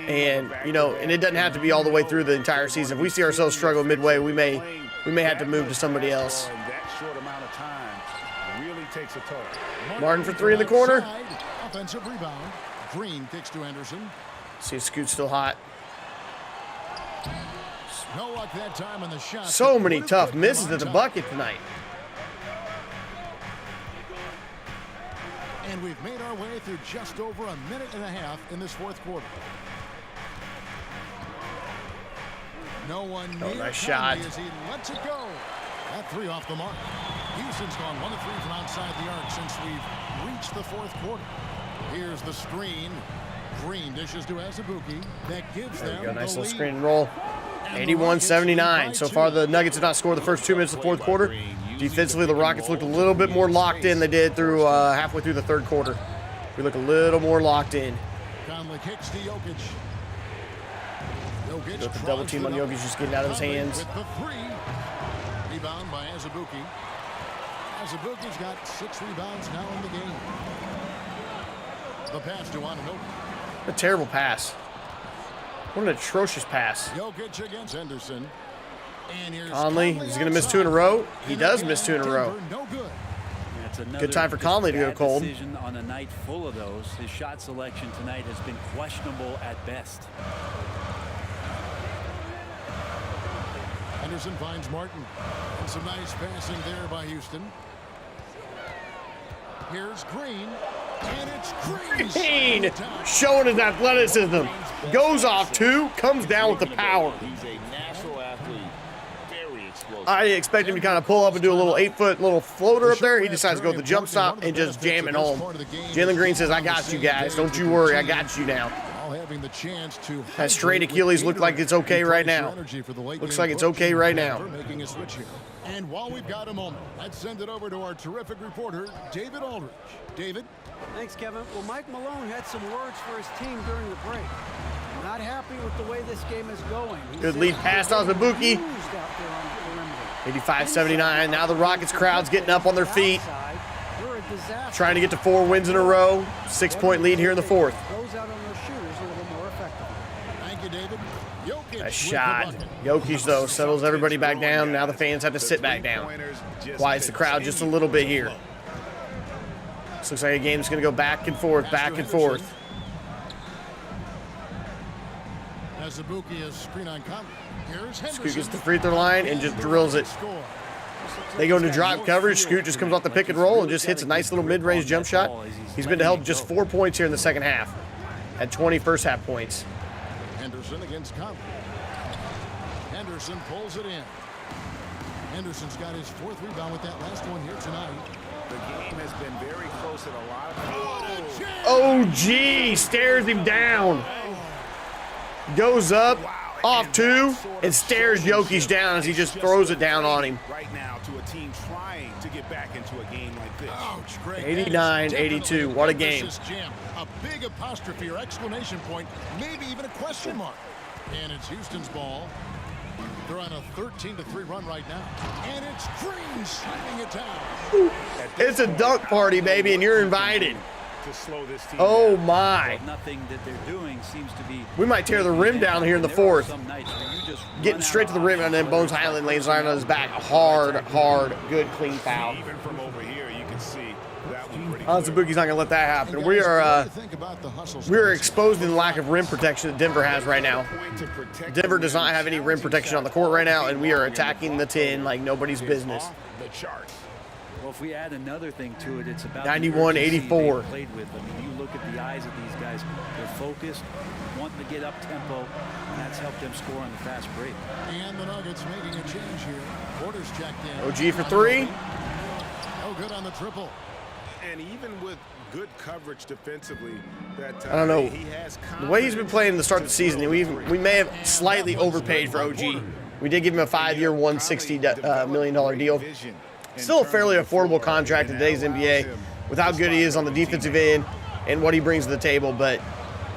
And, you know, and it doesn't have to be all the way through the entire season. If we see ourselves struggle midway, we may have to move to somebody else. That short amount of time really takes a toll. Martin for 3 in the corner. Offensive rebound. Green kicks to Anderson. See if Scoot's still hot. No luck that time on the shot. So many tough misses at the bucket tonight. And we've made our way through just over a minute and a half in this 4th quarter. No one near nice shot. as he lets it go. That 3 off the mark. Houston's gone 1 of 3 from outside the arc since we've reached the 4th quarter. Here's the screen. Green dishes to Azubuike. That gives them Nice the little lead. screen and roll. 81-79. So far, the Nuggets have not scored the first 2 minutes of the fourth quarter. Defensively, the Rockets looked a little bit more locked in. They did through halfway through the third quarter. We look a little more locked in. Conley kicks to Jokic. Jokic The double team on Jokic just getting out of his hands. with the three. Rebound by Azubuike. Azubuike's got 6 rebounds now in the game. The pass to Anunoby. A terrible pass. What an atrocious pass. Jokic against Henderson. And here's Conley, he's going to miss 2 in a row. He does miss 2 in a row. Denver, no good. It's another Good time for Conley to go bad cold. decision on a night full of those. His shot selection tonight has been questionable at best. Henderson finds Martin. And some nice passing there by Houston. Here's Green. And it's Green showing his athleticism. Goes off 2, comes down with the power. He's a natural athlete. Very explosive. I expect him to kind of pull up and do a little 8-foot little floater up there. He decides to go with the jump stop and just jam it home. Jalen Green says, I got you guys. Don't you worry. I got you now. Having the chance to That straight Achilles look like it's okay right now. Looks like it's okay right now. Making a switch here. And while we've got a moment, let's send it over to our terrific reporter, David Aldridge. David? Thanks, Kevin. Well, Mike Malone had some words for his team during the break. Not happy with the way this game is going. Good lead pass to Azubuike. 85-79. Now the Rockets crowd's getting up on their feet. Trying to get to 4 wins in a row. 6-point lead here in the fourth. Thank you, David. A shot. Jokic, though, settles everybody back down. Now the fans have to sit back down. Quiets the crowd just a little bit here. This looks like a game that's going to go back and forth, back and forth. Azubuike is screen on Conley. Here's Scoot gets the free throw line and just drills it. They go into drop coverage. Scoot just comes off the pick and roll and just hits a nice little mid-range jump shot. He's been held just 4 points here in the second half. Had 20 first half points. Henderson against Conley. Henderson pulls it in. Henderson's got his 4th rebound with that last one here tonight. The game has been very close at a lot of OG stares him down. Goes up, off 2, and stares Jokic down as he just throws it down on him. right now to a team trying to get back into a game like this. Ouch, Greg. 89-82. What a game. A big apostrophe or exclamation point, maybe even a question mark. And it's Houston's ball. They're on a 13-3 run right now. And it's Green slamming it down. It's a dunk party, baby, and you're invited. To slow this team Oh, down. my. Nothing that they're doing seems to be. We might tear the rim down here in the There are fourth. some nights where you just Getting run straight out to the of rim, and then Bones Highland lays right on his back. Hard, good, clean foul. Even from over here, you can see that one pretty Azubuike's not going to let that happen. We are exposing the lack of rim protection that Denver has right now. Denver does not have any rim protection on the court right now, and we are attacking the 10 like nobody's business. the charts. Well, if we add another thing to it, it's about 91-84. the urgency they played with. I mean, you look at the eyes of these guys; they're focused, wanting to get up tempo, and that's helped them score on the fast break. And the Nuggets making a change here. Porter's checked in. OG for 3. No good on the triple. And even with good coverage defensively, that I don't know. he has The way he's been playing to start the season, we may have slightly overpaid for OG. We did give him a 5-year, $160 million deal. Still a fairly affordable contract in today's NBA with how good he is on the defensive end and what he brings to the table, but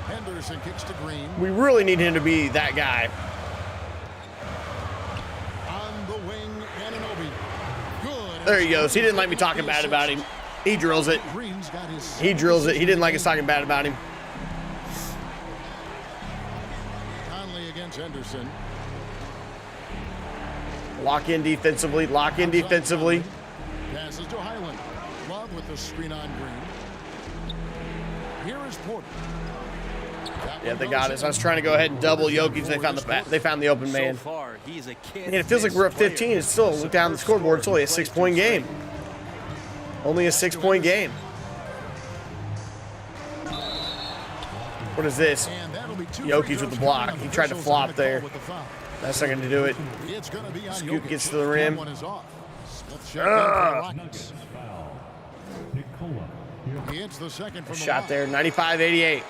Henderson kicks to Green. we really need him to be that guy. On the wing, Anunoby. Good. There he goes. He didn't like me talking bad about him. He drills it. Green's got his He drills it. He didn't like us talking bad about him. Conley against Henderson. Lock in defensively. Lock in defensively. Passes to Highland. Love with the screen on Green. Here is Porter. Yeah, they got us. I was trying to go ahead and double Jokic. They found the open man. So far, he's a kid. Man, it feels like we're up 15. It's still, look down the scoreboard. It's only a 6-point game. Only a 6-point game. What is this? Jokic with the block. He tried to flop there. That's not going to do it. Scoot gets to the rim. Shot there. 95-88.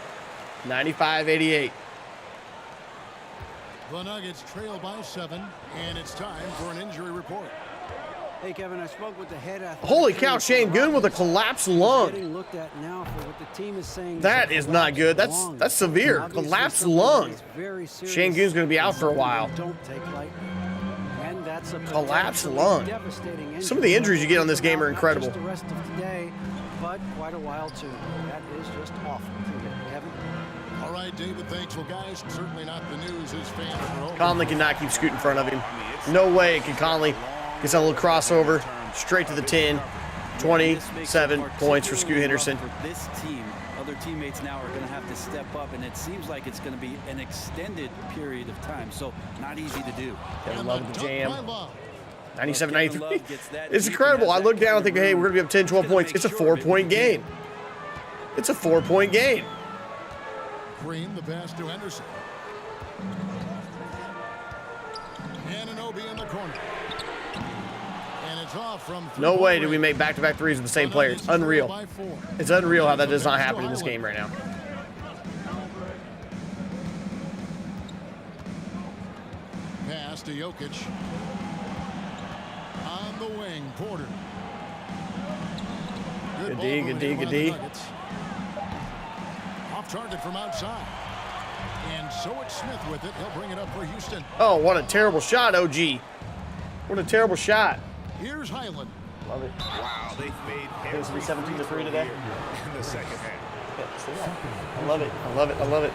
95-88. The Nuggets trail by 7, and it's time for an injury report. Hey, Kevin, I spoke with the head athlete. Holy cow, Shane Goon with a collapsed lung. Getting looked at now for what the team is saying. That is not good. That's severe. Collapsed lung. Shane Goon's going to be out for a while. Don't take lightly. And that's a Collapsed lung. devastating injury. Some of the injuries you get on this game are incredible. Just the rest of today, but quite a while too. That is just awful. Kevin. All right, David, thanks. Well, guys, certainly not the news his fans are over. Conley cannot keep Scoot in front of him. No way can Conley. Gets that little crossover straight to the 10. 27 points for Scoot Henderson. For this team, other teammates now are going to have to step up, and it seems like it's going to be an extended period of time, so not easy to do. Kevin Love with the jam. 97-93. It's incredible. I look down and think, hey, we're going to be up 10, 12 points. It's a 4-point game. It's a 4-point game. Green, the pass to Henderson. Anunoby in the corner. And it's off from No way do we make back-to-back threes with the same player. It's unreal. It's unreal how that does not happen in this game right now. Pass to Jokic. On the wing, Porter. Good D, good D, good D. Off target from outside. And so it's Smith with it. He'll bring it up for Houston. Oh, what a terrible shot, OG. What a terrible shot. Here's Highland. Love it. Wow, they've made It's going to be 17-3 today. in the second half. I love it. I love it. I love it.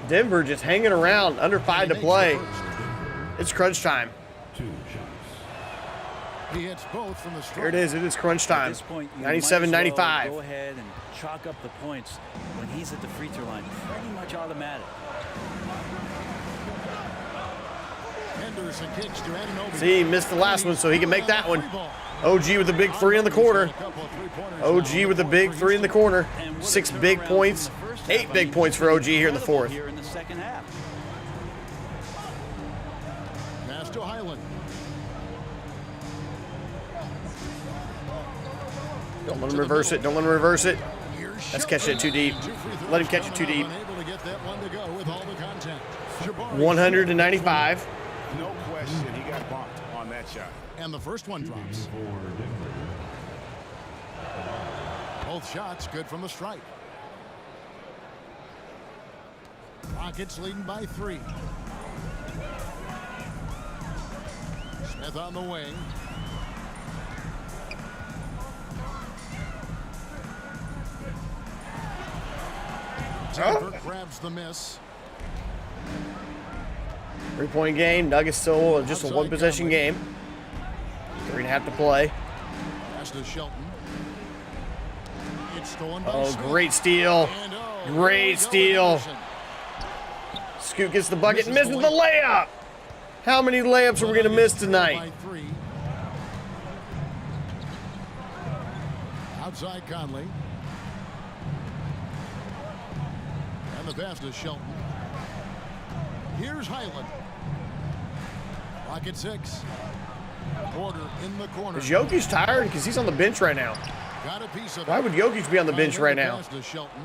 Denver just hanging around, under 5 to play. It's crunch time. He hits both from the stripe. Here it is. It is crunch At time. this point, you 97-95. might as well go ahead and chalk up the points when he's at the free throw line. Pretty much automatic. Henderson kicks to Anunoby. See, he missed the last one, so he can make that one. OG with the big 3 in the corner. OG with the big 3 in the corner. 6 big points. 8 big points for OG here in the fourth. Here in the second half. Pass to Highland. Don't let him reverse it. Don't let him reverse it. That's catching it too deep. Let him catch it too deep. 195. No question, he got bumped on that shot. And the first one drops. Both shots good from the stripe. Rockets leading by 3. Smith on the wing. Denver grabs the miss. 3-point game. Nuggets still just a 1-possession game. 3.5 to play. Pass to Shelton. It's stolen by Oh, Smith. great steal. And Great steal. Scoot gets the bucket and misses the layup. How many layups are we going to miss tonight? Outside Conley. And the pass to Shelton. Here's Highland. Rocket 6. Porter in the corner. Is Jokic tired? Because he's on the bench right now. Got a piece of Why would Jokic be on the bench right now? Pass to Shelton.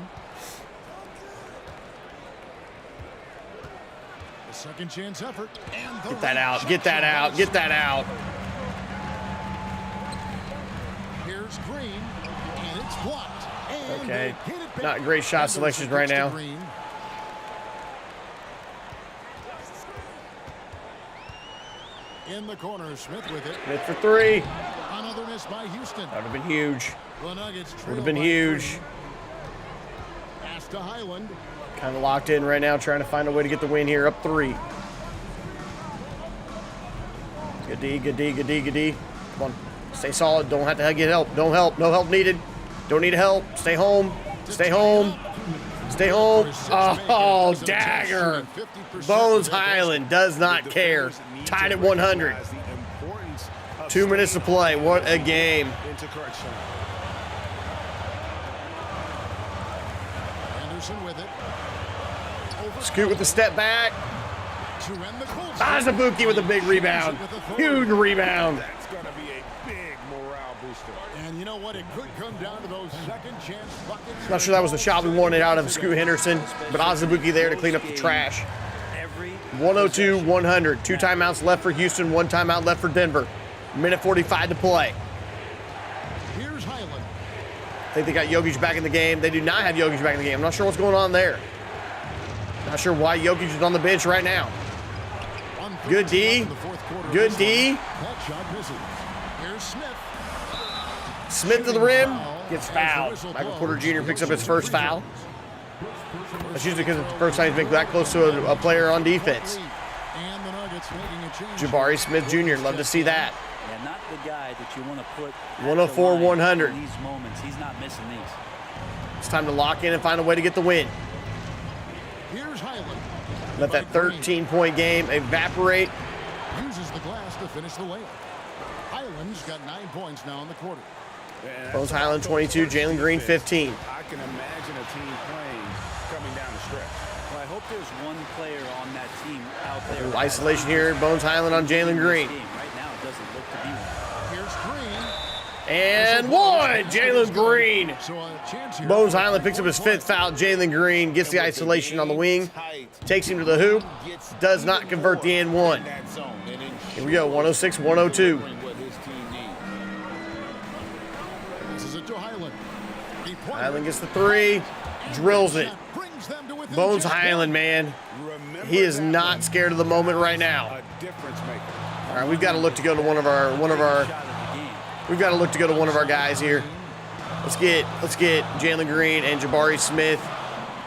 The second chance effort. And the Get that out. Get that out. Get that out. Here's Green. And it's blocked. And Okay. they hit it back. Not great shot selections right now. Green. In the corner, Smith with it. Smith for 3. Another miss by Houston. That would have been huge. The Nuggets Would have been huge. Pass to Highland. Kind of locked in right now, trying to find a way to get the win here. Up 3. Good D, good D, good D, good D. Come on. Stay solid. Don't have to get help. Don't help. No help needed. Don't need help. Stay home. Stay home. Stay home. Oh, dagger. Bones Highland does not care. Tied at 100. 2 minutes to play. What a game. Anderson with it. Scoot with the step back. To end the Colts. Azubuike with a big rebound. Huge rebound. That's going to be a big morale booster. And you know what? It could come down to those second chance buckets. Not sure that was the shot we wanted out of Scoot Henderson, but Azubuike there to clean up the trash. Every 102-100. 2 timeouts left for Houston, 1 timeout left for Denver. Minute 45 to play. Here's Highland. I think they got Jokic back in the game. They do not have Jokic back in the game. I'm not sure what's going on there. Not sure why Jokic is on the bench right now. Good D. Good D. That shot misses. Here's Smith. Smith to the rim. Gets fouled. Michael Porter Jr. picks up his first foul. That's usually because it's the first time he's been that close to a player on defense. And the Nuggets making a change. Jabari Smith Jr. Love to see that. Yeah, not the guy that you want to put 104-100. in these moments. He's not missing these. It's time to lock in and find a way to get the win. Here's Highland. Let that 13-point game evaporate. Uses the glass to finish the layup. Highland's got 9 points now in the quarter. Bones Highland 22, Jalen Green 15. I can imagine a team playing coming down the stretch. Well, I hope there's one player on that team out there. Little isolation here, Bones Highland on Jalen Green. Right now, it doesn't look to be one. Here's Green. And one, Jalen Green. So a chance here. Bones Highland picks up his 5th foul. Jalen Green gets the isolation on the wing, takes him to the hoop, does not convert the and one. Here we go, 106-102. This is it to Highland. Highland gets the 3, drills it. Brings them to within Bones just Highland, man, he is not scared of the moment right now. A difference maker. All right, we've got to look to go to one of our guys here. Let's get Jalen Green and Jabari Smith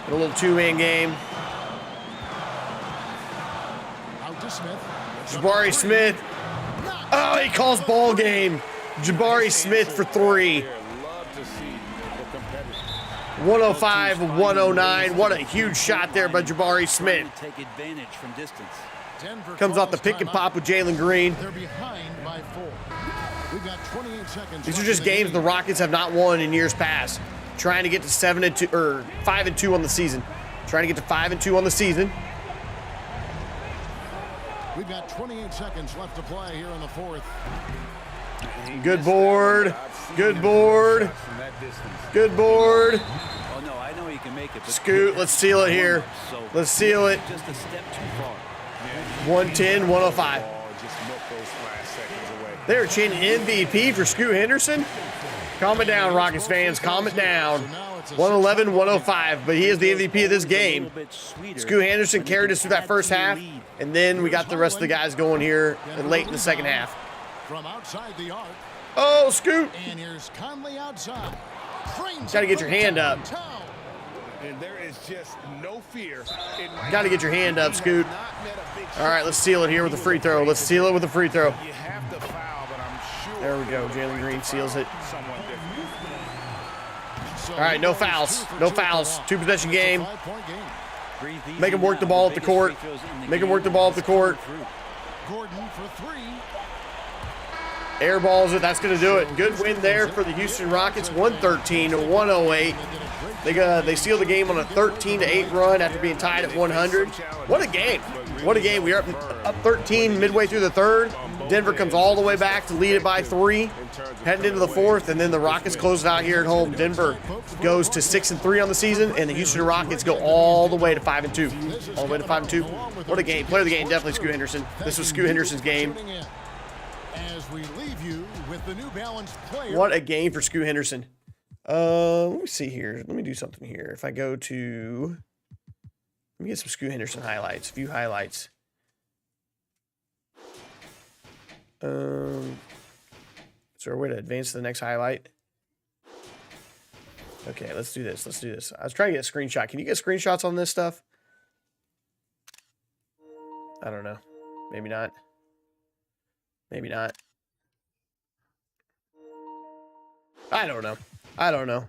in a little 2-man game. out to Smith. Jabari Smith. Oh, he calls ball game. Jabari Smith for 3. 105-109. What a huge shot there by Jabari Smith. Take advantage from distance. Comes off the pick and pop with Jalen Green. They're behind by 4. We've got 28 seconds. These are just games the Rockets have not won in years past. Trying to get to 7-2 or 5-2 on the season. Trying to get to 5-2 on the season. We've got 28 seconds left to play here in the 4th. Good board. Good board. Good board. Oh no, I know he can make it. But Scoot, let's seal it here. Let's seal it. Just a step too far. 110-105. They're chanting MVP for Scoot Henderson. Calm it down, Rockets fans. Calm it down. 111-105, but he is the MVP of this game. Scoot Henderson carried us through that first half, and then we got the rest of the guys going here late in the second half. From outside the arc. Oh, Scoot. And here's Conley outside. Got to get your hand up. And there is just no fear. Got to get your hand up, Scoot. All right, let's seal it here with a free throw. Let's seal it with a free throw. You have to foul, but I'm sure. There we go. Jalen Green seals it. Somewhat different. All right, no fouls. No fouls. 2-possession game. 5-point game. Make him work the ball up the court. Make him work the ball up the court. Gordon for 3. Air balls it. That's going to do it. Good win there for the Houston Rockets. 113-108. They sealed the game on a 13-8 run after being tied at 100. What a game. What a game. We are up 13 midway through the 3rd. Denver comes all the way back to lead it by 3. Heading into the 4th, and then the Rockets close it out here at home. Denver goes to 6-3 on the season, and the Houston Rockets go all the way to 5-2. All the way to 5-2. What a game. Player of the game, definitely Scoot Henderson. This was Scoot Henderson's game. As we leave you with the New Balance player. What a game for Scoot Henderson. Let me see here. Let me do something here. If I go to, let me get some Scoot Henderson highlights. View highlights. Is there a way to advance to the next highlight? Okay, let's do this. Let's do this. I was trying to get a screenshot. Can you get screenshots on this stuff? I don't know. Maybe not. Maybe not. I don't know. I don't know.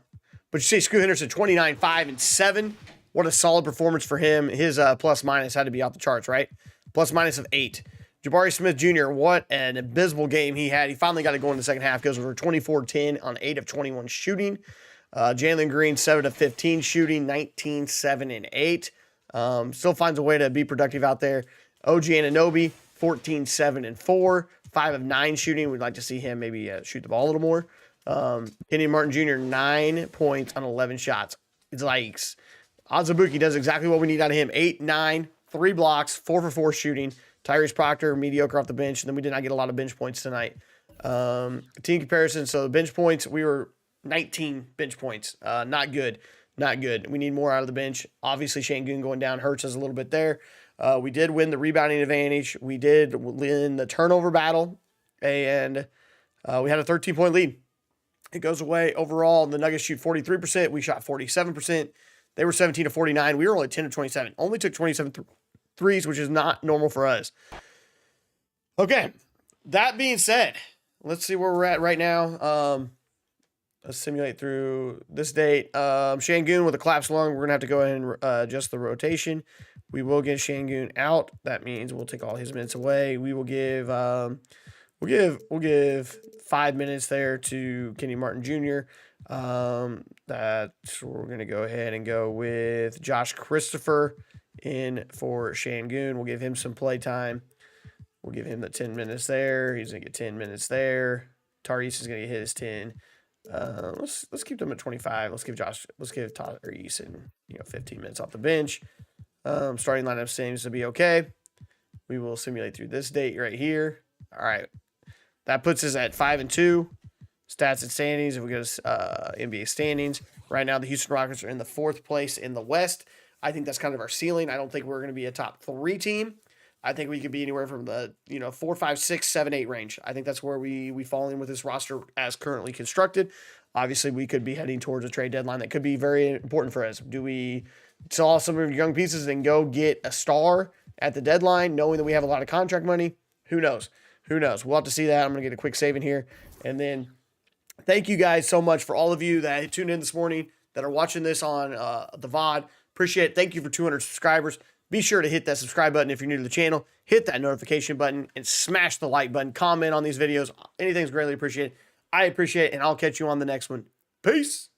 But you see Scoot Henderson 29, 5, and 7. What a solid performance for him. His plus minus had to be off the charts, right? Plus minus of 8. Jabari Smith Jr., what an abysmal game he had. He finally got it going in the second half. Goes over 24-10 on 8 of 21 shooting. Jalen Green, 7 of 15 shooting, 19, 7, and 8. Still finds a way to be productive out there. OG Anunoby, 14, 7, and 4. 5 of 9 shooting. We'd like to see him maybe shoot the ball a little more. Kenyon Martin Jr., 9 points on 11 shots. It's like Azubuike does exactly what we need out of him. 8, 9, 3 blocks, 4 for 4 shooting. Tyrese Proctor, mediocre off the bench, and then we did not get a lot of bench points tonight. Team comparison, so the bench points, we were 19 bench points. Not good. Not good. We need more out of the bench. Obviously, Şengün going down hurts us a little bit there. We did win the rebounding advantage. We did win the turnover battle, and we had a 13-point lead. It goes away overall. The Nuggets shoot 43%. We shot 47%. They were 17 to 49. We were only 10 to 27. Only took 27 threes, which is not normal for us. Okay. That being said, let's see where we're at right now. Let's simulate through this date. Şengün with a collapsed lung. We're going to have to go ahead and adjust the rotation. We will get Şengün out. That means we'll take all his minutes away. We will give we'll give 5 minutes there to Kenny Martin Jr. That's we're going to go ahead and go with Josh Christopher in for Şengün. We'll give him some play time. We'll give him the 10 minutes there. He's going to get 10 minutes there. Tyrese is going to get his 10. Let's keep them at 25. Let's give Tyrese and 15 minutes off the bench. Starting lineup seems to be okay. We will simulate through this date right here. All right. That puts us at 5-2. Stats and standings. If we go to NBA standings, right now the Houston Rockets are in the 4th place in the West. I think that's kind of our ceiling. I don't think we're going to be a top 3 team. I think we could be anywhere from the 4, 5, 6, 7, 8 range. I think that's where we fall in with this roster as currently constructed. Obviously, we could be heading towards a trade deadline that could be very important for us. Do we sell off some of our young pieces and go get a star at the deadline, knowing that we have a lot of contract money? Who knows? Who knows? We'll have to see that. I'm going to get a quick save in here. And then thank you guys so much for all of you that tuned in this morning, that are watching this on the VOD. Appreciate it. Thank you for 200 subscribers. Be sure to hit that subscribe button if you're new to the channel. Hit that notification button and smash the like button. Comment on these videos. Anything's greatly appreciated. I appreciate it, and I'll catch you on the next one. Peace.